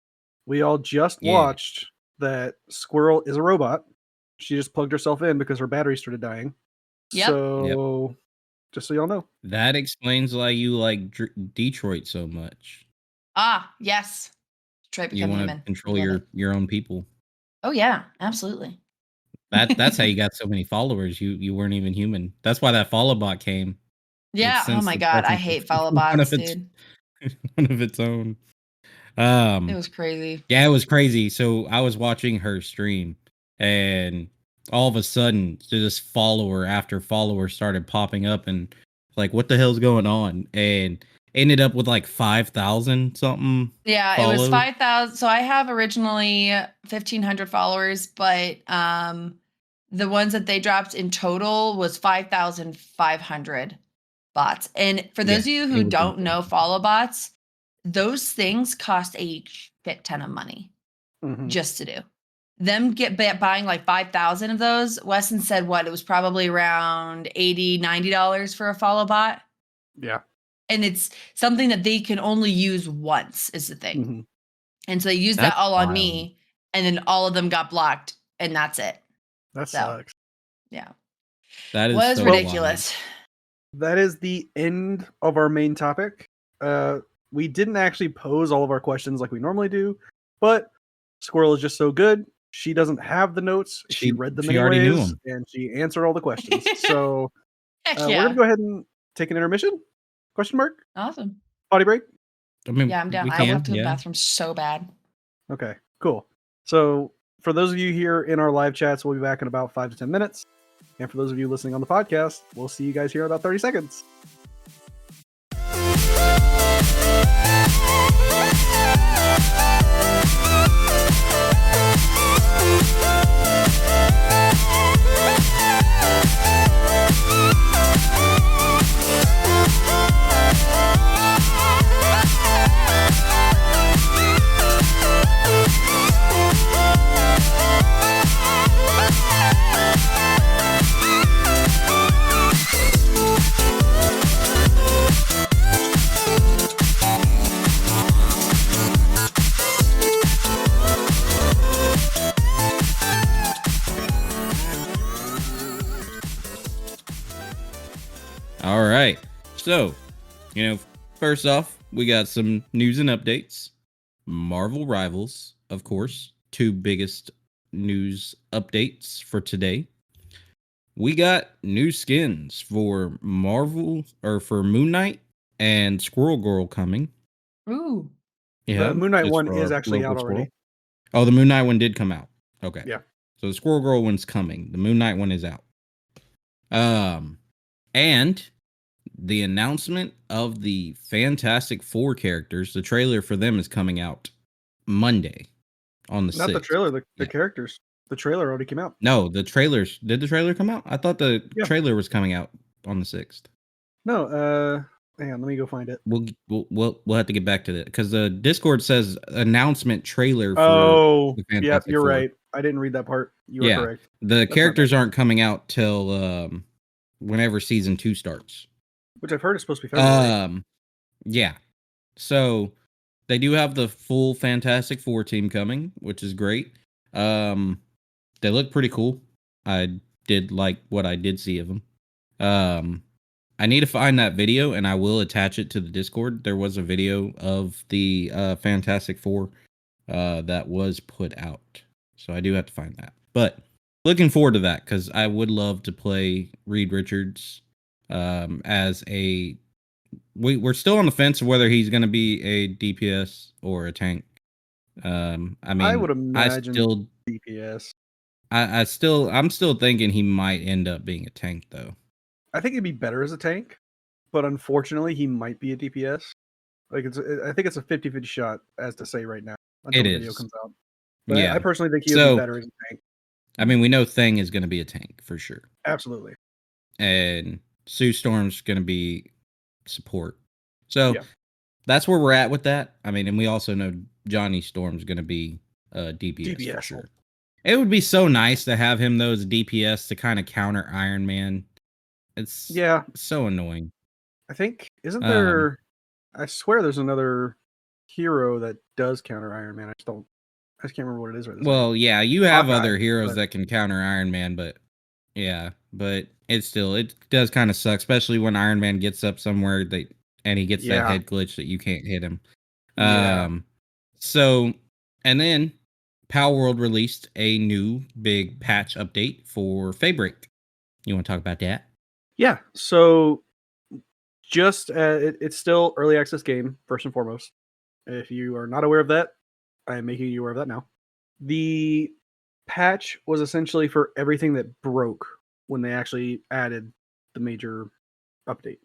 we all just Yeah. watched that Squirrel is a robot. She just plugged herself in because her battery started dying. Yep. So, just so y'all know. That explains why you like Detroit so much. Ah, yes. Detroit You become want to human. control Love it. your own people. Oh yeah, absolutely. That's how you got so many followers. You weren't even human. That's why that follow bot came. Yeah. Oh my god, I hate follow bots, dude. One of its own. It was crazy. Yeah, it was crazy. So I was watching her stream, and all of a sudden, just follower after follower started popping up, and like, what the hell's going on? And ended up with like 5,000 something. Yeah, it was follows. 5,000. So I have originally 1,500 followers, but the ones that they dropped in total was 5,500 bots. And for those of you it who was don't insane. know follow bots, those things cost a shit ton of money Mhm. just to do. Them buying like 5,000 of those. Weston said what? It was probably around $80, $90 for a follow bot. Yeah. And it's something that they can only use once is the thing. Mhm. And so they used That's that all on wild. me, and then all of them got blocked, and that's it. That So, sucks. yeah. That is Was so ridiculous. That is the end of our main topic. We didn't actually pose all of our questions like we normally do, but Squirrel is just so good. She doesn't have the notes. She read them she already knew anyways, 'em. and she answered all the questions. So Heck we're yeah. gonna go ahead and take an intermission. Question mark? Awesome. Potty break? I mean, Yeah, I'm down. we I can, have to go to the yeah. bathroom so bad. Okay, cool. So for those of you here in our live chats, we'll be back in about 5 to 10 minutes. And for those of you listening on the podcast, we'll see you guys here in about 30 seconds. All right. So, first off, we got some news and updates. Marvel Rivals, of course, two biggest news updates for today. We got new skins for Marvel or for Moon Knight and Squirrel Girl coming. Ooh. Yeah, The Moon Knight just one for is our actually out local already. squirrel. Oh, the Moon Knight one did come out. Okay. Yeah. So the Squirrel Girl one's coming. The Moon Knight one is out. And the announcement of the Fantastic Four characters, the trailer for them is coming out Monday on the 6th. Not the trailer, the Yeah. characters. The trailer already came out. No, the trailers. Did the trailer come out? I thought the Yeah. trailer was coming out on the 6th. No, hang on, let me go find it. We'll have to get back to that because the Discord says announcement trailer for Oh, the yeah, Fantastic you're Four. right. I didn't read that part. You were Yeah. correct. The That's my characters bad. aren't coming out till whenever season 2 starts. Which I've heard is supposed to be February. Yeah. So they do have the full Fantastic Four team coming, which is great. They look pretty cool. I did like what I did see of them. I need to find that video and I will attach it to the Discord. There was a video of the Fantastic Four that was put out. So I do have to find that. But looking forward to that because I would love to play Reed Richards as a... We're still on the fence of whether he's going to be a DPS or a tank. I mean, I would imagine DPS. I'm still thinking he might end up being a tank though. I think he'd be better as a tank, but unfortunately, he might be a DPS. Like I think it's a 50-50 shot, as to say right now, until the video comes out. But Yeah. I personally think he would be better as a tank. I mean, we know Thing is going to be a tank for sure. Absolutely. And Sue Storm's going to be support. So Yeah. that's where we're at with that. I mean, and we also know Johnny Storm's going to be DPS for DPS. sure. It would be so nice to have him though as DPS to kind of counter Iron Man. It's Yeah, so annoying. I think isn't Um, there? I swear there's another hero that does counter Iron Man. I just can't remember what it is right this second. well, yeah, you have Hawkeye, other heroes but that can counter Iron Man, but yeah, but it does kind of suck, especially when Iron Man gets up somewhere and he gets that yeah, head glitch that you can't hit him. yeah, So and then Power World released a new big patch update for Fabric. You want to talk about that? yeah. So just it's still early access game first and foremost. If you are not aware of that, I am making you aware of that now. The patch was essentially for everything that broke when they actually added the major update.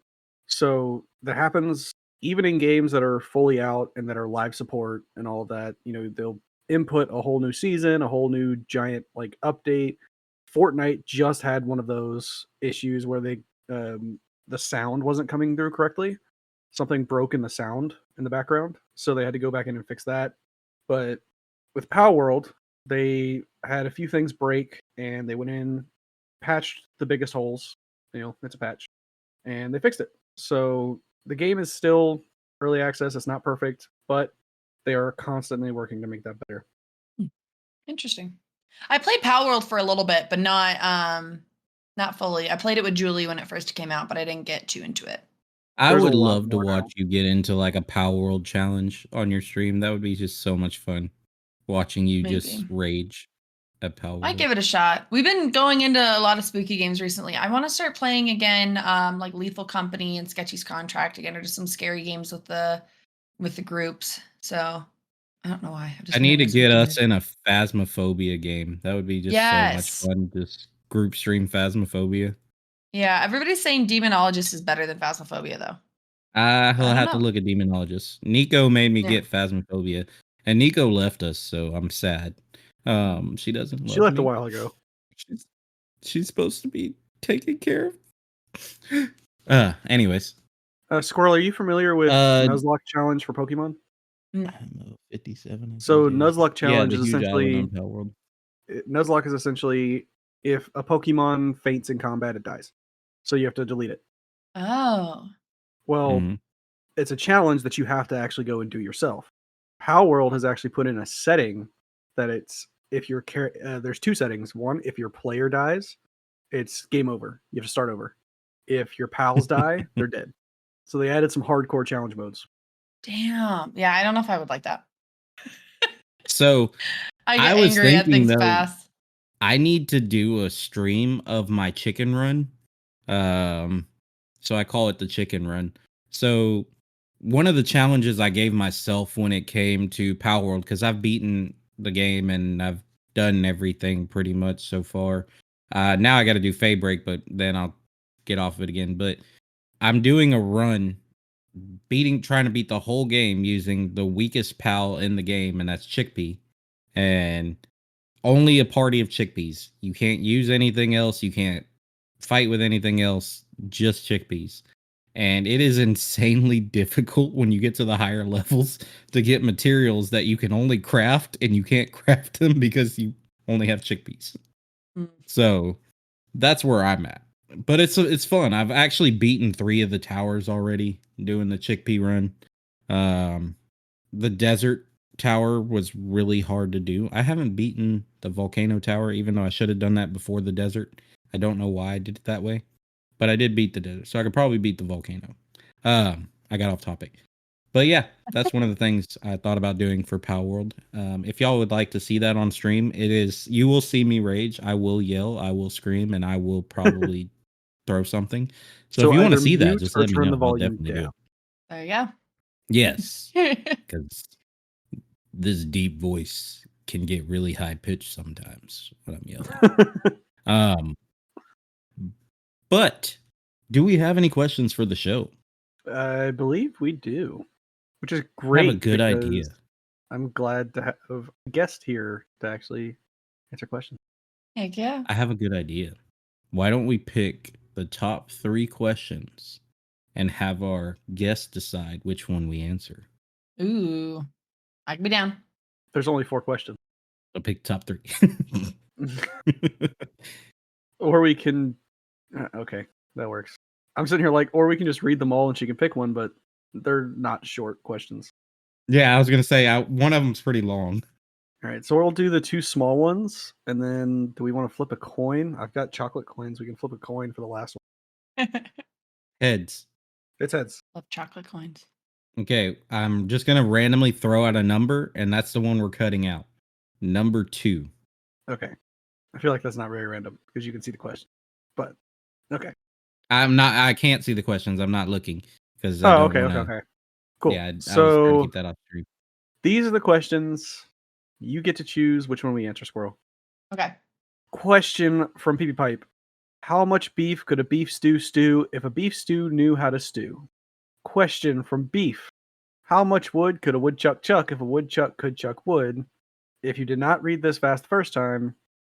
So that happens even in games that are fully out and that are live support and all of that. You know, they'll input a whole new season, a whole new giant like update. Fortnite just had one of those issues where the sound wasn't coming through correctly. Something broke in the sound in the background, so they had to go back in and fix that. But with Power World, they had a few things break and they went in, patched the biggest holes. You know, it's a patch, and they fixed it. So the game is still early access. It's not perfect, but they are constantly working to make that better. Interesting. I played Power World for a little bit, but not fully. I played it with Julie when it first came out, but I didn't get too into it. I There's a would lot love to more now. watch you get into like a Power World challenge on your stream. That would be just so much fun watching you just Maybe. rage at Power Might World. give it a shot. We've been going into a lot of spooky games recently. I want to start playing again, like Lethal Company and Sketchy's Contract again, or just some scary games with the groups. So I don't know why. I've I just been need in to a get spooky us mood. in a Phasmophobia game. That would be just so much Yes. fun. Just group stream Phasmophobia. Yeah. Everybody's saying Demonologist is better than Phasmophobia, though. But I'll I don't have to know. look at Demonologist. Nico made me Yeah. get Phasmophobia, and Nico left us, so I'm sad. She doesn't She love left a me. while ago. She's she's supposed to be taken care of. Anyways. Squirrel, are you familiar with Uh Nuzlocke Challenge for Pokemon? No. I'm a 57, I So think, yeah. Nuzlocke Yeah, Challenge the is huge island on essentially Pal World. Nuzlocke is essentially if a Pokemon faints in combat, it dies. So you have to delete it. Oh. Well, Mhm. it's a challenge that you have to actually go and do yourself. Power World has actually put in a setting that it's if your there's two settings. One, if your player dies, it's game over. You have to start over. If your pals die, they're dead. So they added some hardcore challenge modes. Damn. Yeah, I don't know if I would like that. So, I I get was angry at thinking things though, fast. I need to do a stream of my chicken run. Um, so I call it the chicken run. So one of the challenges I gave myself when it came to Power World, because I've beaten the game and I've done everything pretty much so far. Now I got to do Fay Break, but then I'll get off of it again. But I'm doing a run, trying to beat the whole game using the weakest pal in the game, and that's Chickpea. And only a party of chickpeas. You can't use anything else. You can't fight with anything else. Just chickpeas. And it is insanely difficult when you get to the higher levels to get materials that you can only craft, and you can't craft them because you only have chickpeas. Mm. So that's where I'm at. But it's fun. I've actually beaten 3 of the towers already doing the chickpea run. Um, the desert tower was really hard to do. I haven't beaten the volcano tower, even though I should have done that before the desert. I don't know why I did it that way, but I did beat the desert, so I could probably beat the volcano. I got off topic, but yeah, that's one of the things I thought about doing for Power World. If y'all would like to see that on stream, you will see me rage. I will yell, I will scream, and I will probably throw something. So if So you want to either see that, mute just or let me turn know. the I'll volume definitely do down. it. There you Yes, go. because this deep voice can get really high pitched sometimes when I'm yelling. um, but do we have any questions for the show? I believe we do, which is I have a great good because idea. I'm glad to have a guest here to actually answer questions. Heck yeah. I have a good idea. Why don't we pick the top 3 questions and have our guest decide which one we answer? Ooh. I can be down. There's only 4 questions. I'll pick top 3. Or we can. Okay, that works. I'm sitting here like, or we can just read them all and she can pick one, but they're not short questions. Yeah, I was gonna say one of them's pretty long. All right, so we'll do the 2 small ones, and then do we want to flip a coin? I've got chocolate coins. We can flip a coin for the last one. Heads. It's heads. Love chocolate coins. Okay, I'm just gonna randomly throw out a number, and that's the one we're cutting out. Number 2. Okay. I feel like that's not very random because you can see the question. But okay. I can't see the questions. I'm not looking because Oh, okay. Cool. Yeah, I was trying So to keep that off stream. these are the questions. You get to choose which one we answer, Squirrel. Okay. Question from PP Pipe. How much beef could a beef stew if a beef stew knew how to stew? Question from Beef. How much wood could a woodchuck chuck if a woodchuck could chuck wood? If you did not read this fast the first time,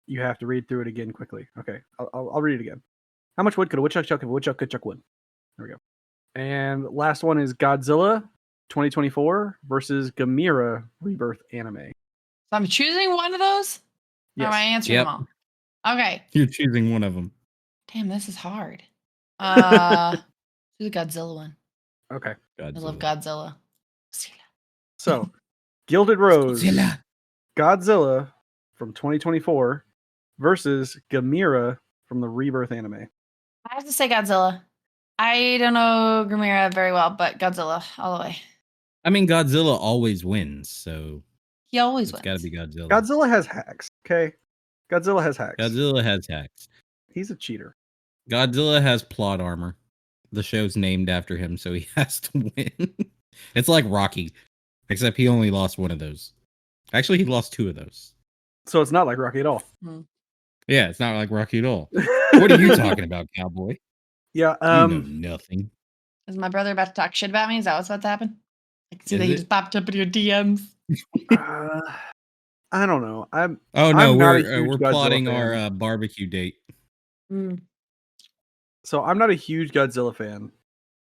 you have to read through it again quickly. Okay, I'll read it again. How much wood could a woodchuck chuck if a woodchuck could chuck wood? There we go. And last one is Godzilla 2024 versus Gamera Rebirth anime. So I'm choosing one of those? Or am I answering Yep. them all? Okay. You're choosing one of them. Damn, this is hard. Do the Godzilla one. Okay. I love Godzilla. So, Gilded Rose, Godzilla. Godzilla from 2024 versus Gamera from the Rebirth anime. I have to say Godzilla. I don't know Gamera very well, but Godzilla all the way. I mean, Godzilla always wins, so He always it's wins. got to be Godzilla. Godzilla has hacks, okay? Godzilla has hacks. Godzilla has hacks. He's a cheater. Godzilla has plot armor. The show's named after him, so he has to win. It's like Rocky, except he only lost one of those. Actually, he lost 2 of those. So it's not like Rocky at all. Yeah, it's not like Rocky at all. What are you talking about, cowboy? Yeah, You know nothing. Is my brother about to talk shit about me? Is that what's about to happen? I can see Is that he it? just popped up in your DMs. I don't know. Oh no, I'm not a we're huge Godzilla plotting fan. our barbecue date. So I'm not a huge Godzilla fan.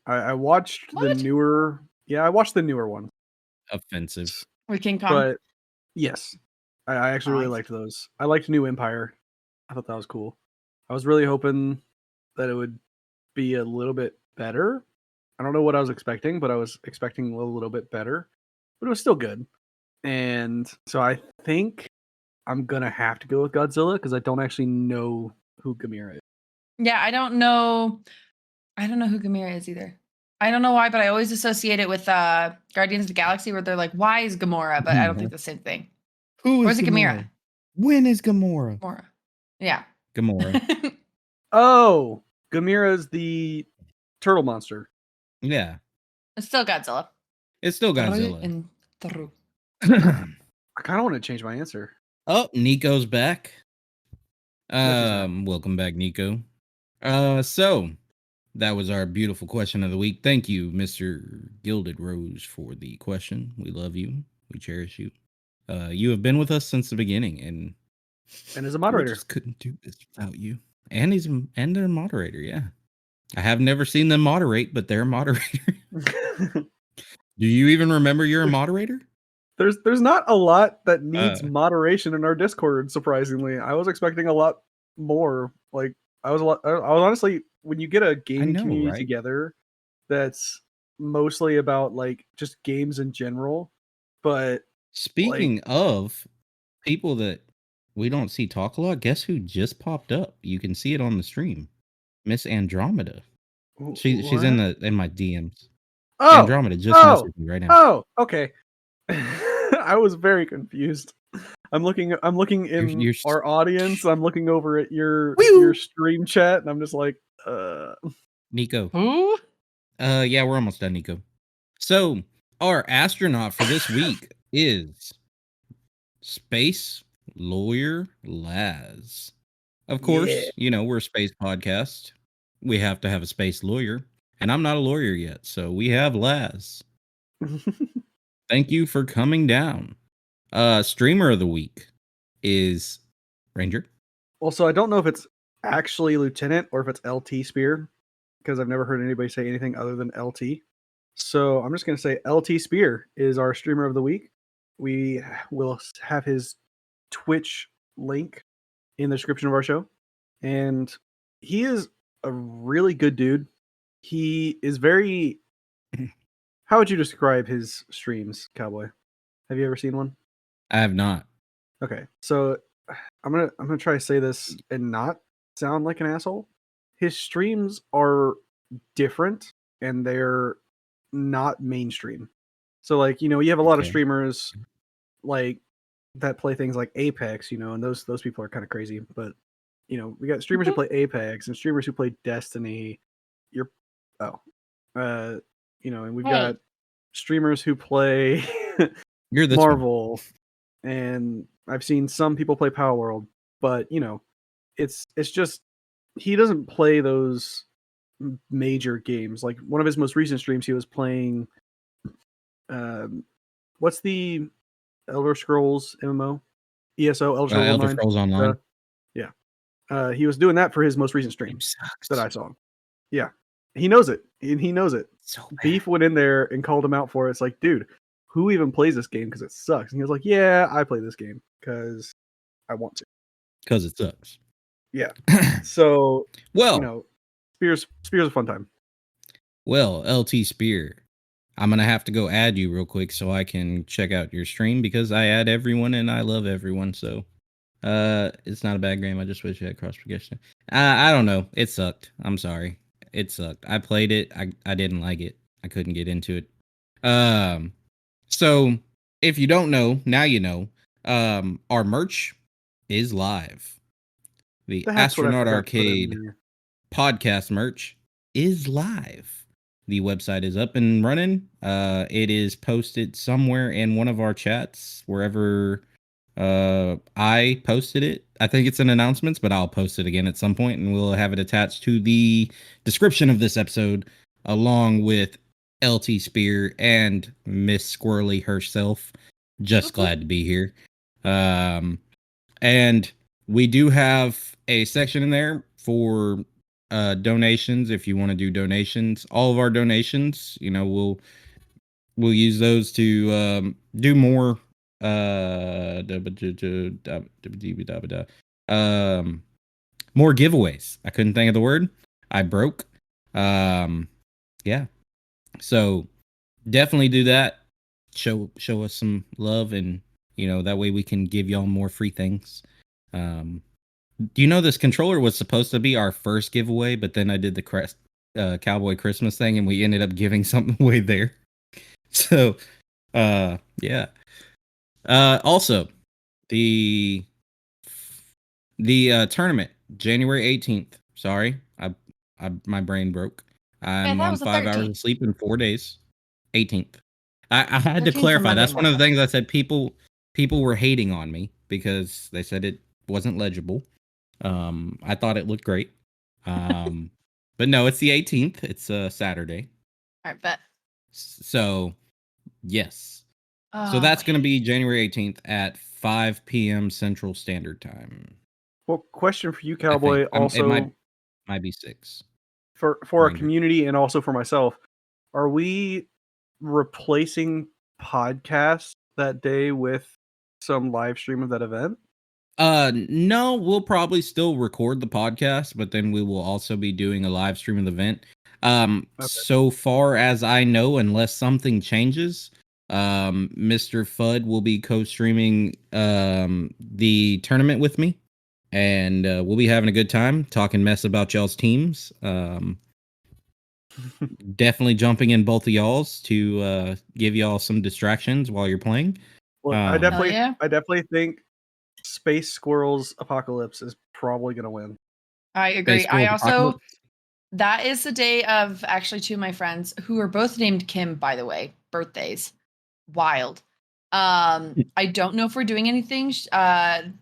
I watched the newer. Yeah, I watched the newer one. Offensive. With King Kong. But yes, I actually really liked those. I liked New Empire. I thought that was cool. I was really hoping that it would be a little bit better. I don't know what I was expecting, but I was expecting a little bit better. But it was still good. And so I think I'm going to have to go with Godzilla because I don't actually know who Gamera is. Yeah, I don't know who Gamera is either. I don't know why, but I always associate it with Guardians of the Galaxy where they're like, why is Gamora? But I don't think the same thing. Who is Gamera? When is Gamora? Gamora. Yeah. Gamora. Oh, Gamera's the turtle monster. Yeah. It's still Godzilla. It's still Godzilla. And Taru. I kind of want to change my answer. Oh, Nico's back. Welcome back, Nico. So that was our beautiful question of the week. Thank you, Mr. Gilded Rose, for the question. We love you. We cherish you. You have been with us since the beginning, and as a moderator, we just couldn't do this without you. And they're a moderator. Yeah, I have never seen them moderate, but they're a moderator. Do you even remember you're a moderator? There's not a lot that needs moderation in our Discord. Surprisingly, I was expecting a lot more. Like I was honestly, when you get a gaming community together, that's mostly about like just games in general. But speaking of people that we don't see talk a lot, guess who just popped up? You can see it on the stream, Miss Andromeda. She's in my DMs. Oh, Andromeda just messaged me right now. Oh, okay. I was very confused. I'm looking in our audience. I'm looking over at your stream chat, and I'm just like, Nico. Who? Yeah, we're almost done, Nico. So our astronaut for this week is Space Lawyer Lazz. Of course, we're a space podcast. We have to have a space lawyer, and I'm not a lawyer yet, so we have Lazz. Thank you for coming down. Streamer of the week is Ranger. Also, I don't know if it's actually Lieutenant or if it's LT Spear, because I've never heard anybody say anything other than LT. So I'm just going to say LT Spear is our streamer of the week. We will have his Twitch link in the description of our show. And he is a really good dude. He is very. How would you describe his streams, Cowboy? Have you ever seen one? I have not. Okay, so I'm gonna try to say this and not sound like an asshole. His streams are different and they're not mainstream. So like, you have a lot of Okay. streamers like that play things like Apex, and those people are kind of crazy. But we got streamers who play Apex and streamers who play Destiny. And we've got streamers who play You're this Marvel, and I've seen some people play Power World, but it's just he doesn't play those major games. Like one of his most recent streams, he was playing. What's the Elder Scrolls MMO? ESO Elder Scrolls Elder Online. Scrolls Online. Yeah, he was doing that for his most recent stream Sucks. that I saw. Yeah, he knows it, and he knows it. So bad. Beef went in there and called him out for it. It's like, dude, who even plays this game because it sucks? And he was like, yeah, I play this game because I want to. Because it sucks. Yeah. So, well, Spear's a fun time. Well, LT Spear, I'm going to have to go add you real quick so I can check out your stream because I add everyone and I love everyone. So it's not a bad game. I just wish I had cross progression. I don't know. It sucked. I'm sorry. It sucked. I played it. I didn't like it. I couldn't get into it. So if you don't know, now you know. Our merch is live. The Astronaut Arcade podcast merch is live. The website is up and running. It is posted somewhere in one of our chats, wherever I posted it. I think it's in announcements, but I'll post it again at some point, and we'll have it attached to the description of this episode, along with LT Spear and Miss Squirrely herself. Just glad to be here. And we do have a section in there for donations. If you want to do donations, all of our donations, we'll use those to do more more giveaways. I couldn't think of the word. I broke. Yeah. So definitely do that. Show us some love, and that way we can give y'all more free things. Do you know this controller was supposed to be our first giveaway, but then I did the Cowboy Christmas thing and we ended up giving something away there. So yeah. Also, the tournament, January 18th. Sorry, my brain broke. I'm on 5 hours of sleep in 4 days. 18th. I had to clarify. That's one of the things I said. People were hating on me because they said it wasn't legible. I thought it looked great. But no, it's the 18th. It's a Saturday. All right, bet. So, yes. So that's going to be January 18th at 5 p.m. Central Standard Time. Well, question for you, Cowboy. Also, it might be 6. For our community and also for myself, are we replacing podcasts that day with some live stream of that event? No, we'll probably still record the podcast, but then we will also be doing a live stream of the event. Okay. So far as I know, unless something changes, Mr. Fudd will be co-streaming the tournament with me, and we'll be having a good time talking mess about y'all's teams. Definitely jumping in both of y'all's to give y'all some distractions while you're playing. Well, I definitely think Space Squirrels Apocalypse is probably going to win. I agree. That is the day of actually two of my friends who are both named Kim, by the way, birthdays. Wild. I don't know if we're doing anything.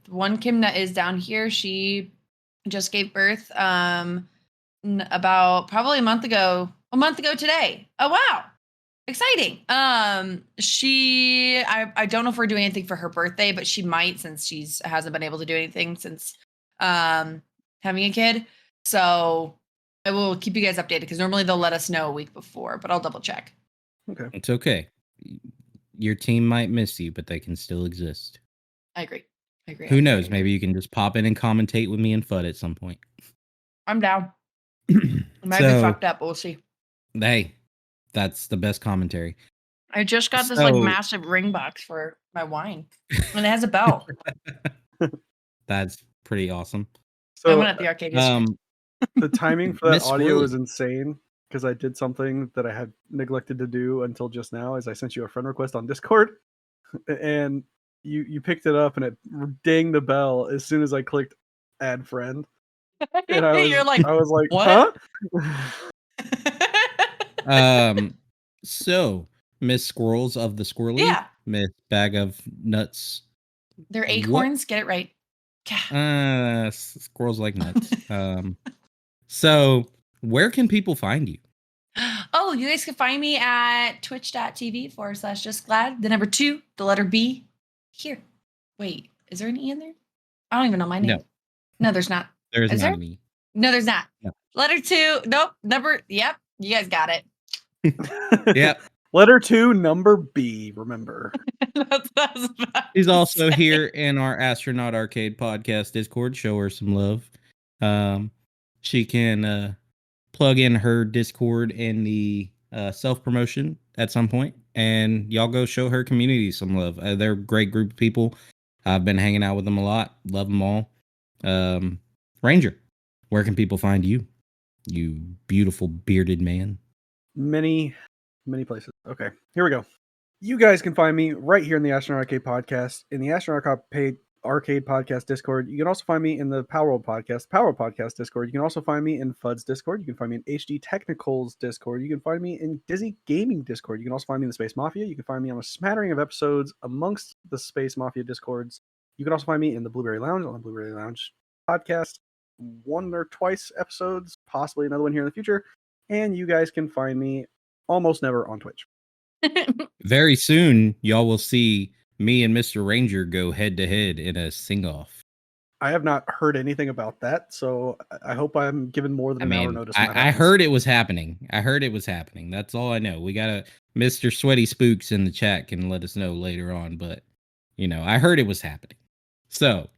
One Kim that is down here, she just gave birth about probably a month ago today. Oh, wow. Exciting. I don't know if we're doing anything for her birthday, but she might, since she hasn't been able to do anything since having a kid. So I will keep you guys updated because normally they'll let us know a week before, but I'll double check. Okay. It's okay. Your team might miss you, but they can still exist. I agree. I agree. Who knows? Maybe you can just pop in and commentate with me and FUD at some point. I'm down. It might be fucked up, but we'll see. Hey, that's the best commentary. I just got this like massive ring box for my wine, and it has a bell. That's pretty awesome. I went at the arcade yesterday. The timing for that Miss audio Squirrely. is insane because I did something that I had neglected to do until just now. As I sent you a friend request on Discord, and you picked it up and it dinged the bell as soon as I clicked add friend. And I was like, what? Huh? So Miss Squirrels of the Squirrely, Yeah. Miss Bag of Nuts. They're acorns. Get it right. Yeah. Squirrels like nuts. So where can people find you? Oh, you guys can find me at twitch.tv/justglad. The number 2, the letter B. Here. Wait, is there an E in there? I don't even know my name. No, there's not. There's Is not there? an E. No, there's not. No. Letter 2. Nope. Number. Yep. You guys got it. Yep. Letter 2, number B. Remember. That's what I was about She's to also say. here in our Astronaut Arcade Podcast Discord. Show her some love. She can plug in her Discord in the self-promotion at some point, and y'all go show her community some love. They're a great group of people. I've been hanging out with them a lot. Love them all. Ranger, where can people find you? You beautiful bearded man. Many places. Okay, here we go. You guys can find me right here in the Astronaut Arcade Podcast, in the Astronaut Arcade Podcast Discord. You can also find me in the Power World Podcast Discord. You can also find me in FUD's Discord. You can find me in HD Technicals Discord. You can find me in Dizzy Gaming Discord. You can also find me in the Space Mafia. You can find me on a smattering of episodes amongst the Space Mafia Discords. You can also find me in the Blueberry Lounge on the Blueberry Lounge podcast. 1 or twice episodes, possibly another one here in the future. And you guys can find me almost never on Twitch. Very soon, y'all will see me and Mr. Ranger go head to head in a sing-off. I have not heard anything about that, so I hope I'm given more than an hour notice. I heard it was happening. That's all I know. We got a Mr. Sweaty Spooks in the chat can let us know later on, but I heard it was happening. So,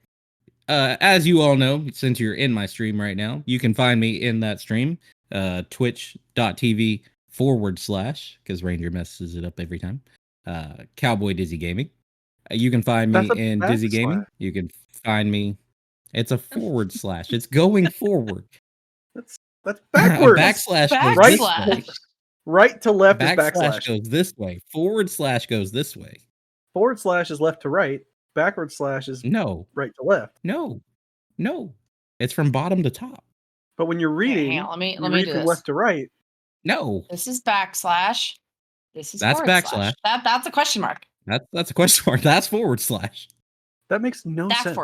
as you all know, since you're in my stream right now, you can find me in that stream, twitch.tv/ because Ranger messes it up every time. Cowboy Dizzy Gaming. You can find me in Dizzy Gaming. You can find me. It's a / It's going forward. That's backwards. Backslash goes right, this way. Right to left is backslash goes this way. / goes this way. / is left to right. Backward / is right to left. No. It's from bottom to top. But when you're reading, let me read do from this. left to right. No. This is backslash. This is that's backslash. That's a question mark. That's a question mark. That's / That makes no sense.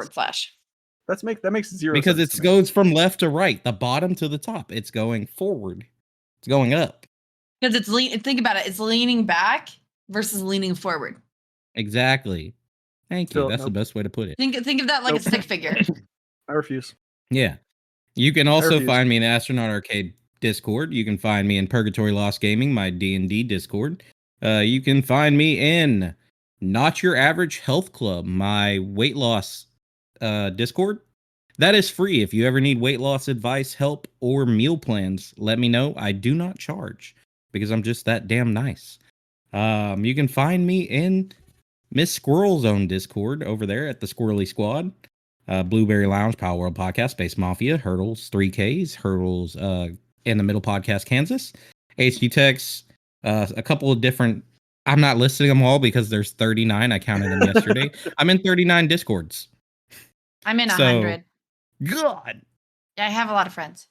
That's / That makes zero because sense. Because it goes from left to right, the bottom to the top. It's going forward. It's going up. Because think about it. It's leaning back versus leaning forward. Exactly. Thank you. That's the best way to put it. Think of that like a stick figure. I refuse. Yeah. You can also find me in Astronaut Arcade Discord. You can find me in Purgatory Lost Gaming, my D&D Discord. You can find me in Not Your Average Health Club, my weight loss Discord. That is free. If you ever need weight loss advice, help, or meal plans, let me know. I do not charge because I'm just that damn nice. You can find me in Miss Squirrel's own Discord over there at the Squirrely Squad. Blueberry Lounge, Power World Podcast, Space Mafia, Hurdles 3Ks, Hurdles in the Middle Podcast, Kansas, HD Techs, a couple of different. I'm not listing them all because there's 39. I counted them yesterday. I'm in 39 Discords. I'm in 100. God. Yeah, I have a lot of friends.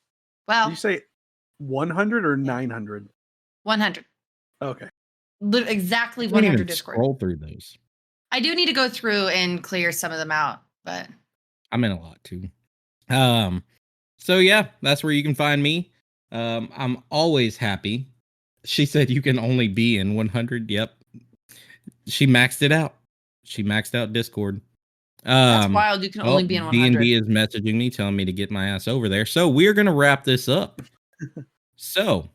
Well, did you say 100 or 900? 100. Okay. Exactly 100 Discord. Scroll through those. I do need to go through and clear some of them out, but I'm in a lot too. So yeah, that's where you can find me. I'm always happy. She said you can only be in 100. Yep. She maxed it out. She maxed out Discord. That's wild. You can only be in 100. D&D is messaging me, telling me to get my ass over there. So we're going to wrap this up. So,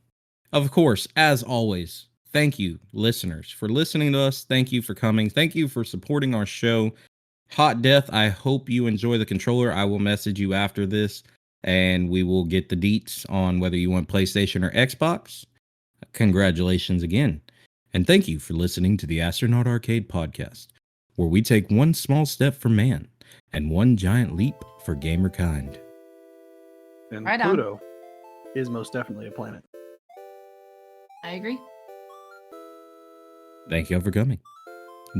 of course, as always, thank you, listeners, for listening to us. Thank you for coming. Thank you for supporting our show. Hot Death, I hope you enjoy the controller. I will message you after this, and we will get the deets on whether you want PlayStation or Xbox. Congratulations again. And thank you for listening to the Astronaut Arcade Podcast, where we take one small step for man and one giant leap for gamerkind. And Right on. Pluto is most definitely a planet. I agree. Thank you all for coming.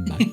Bye.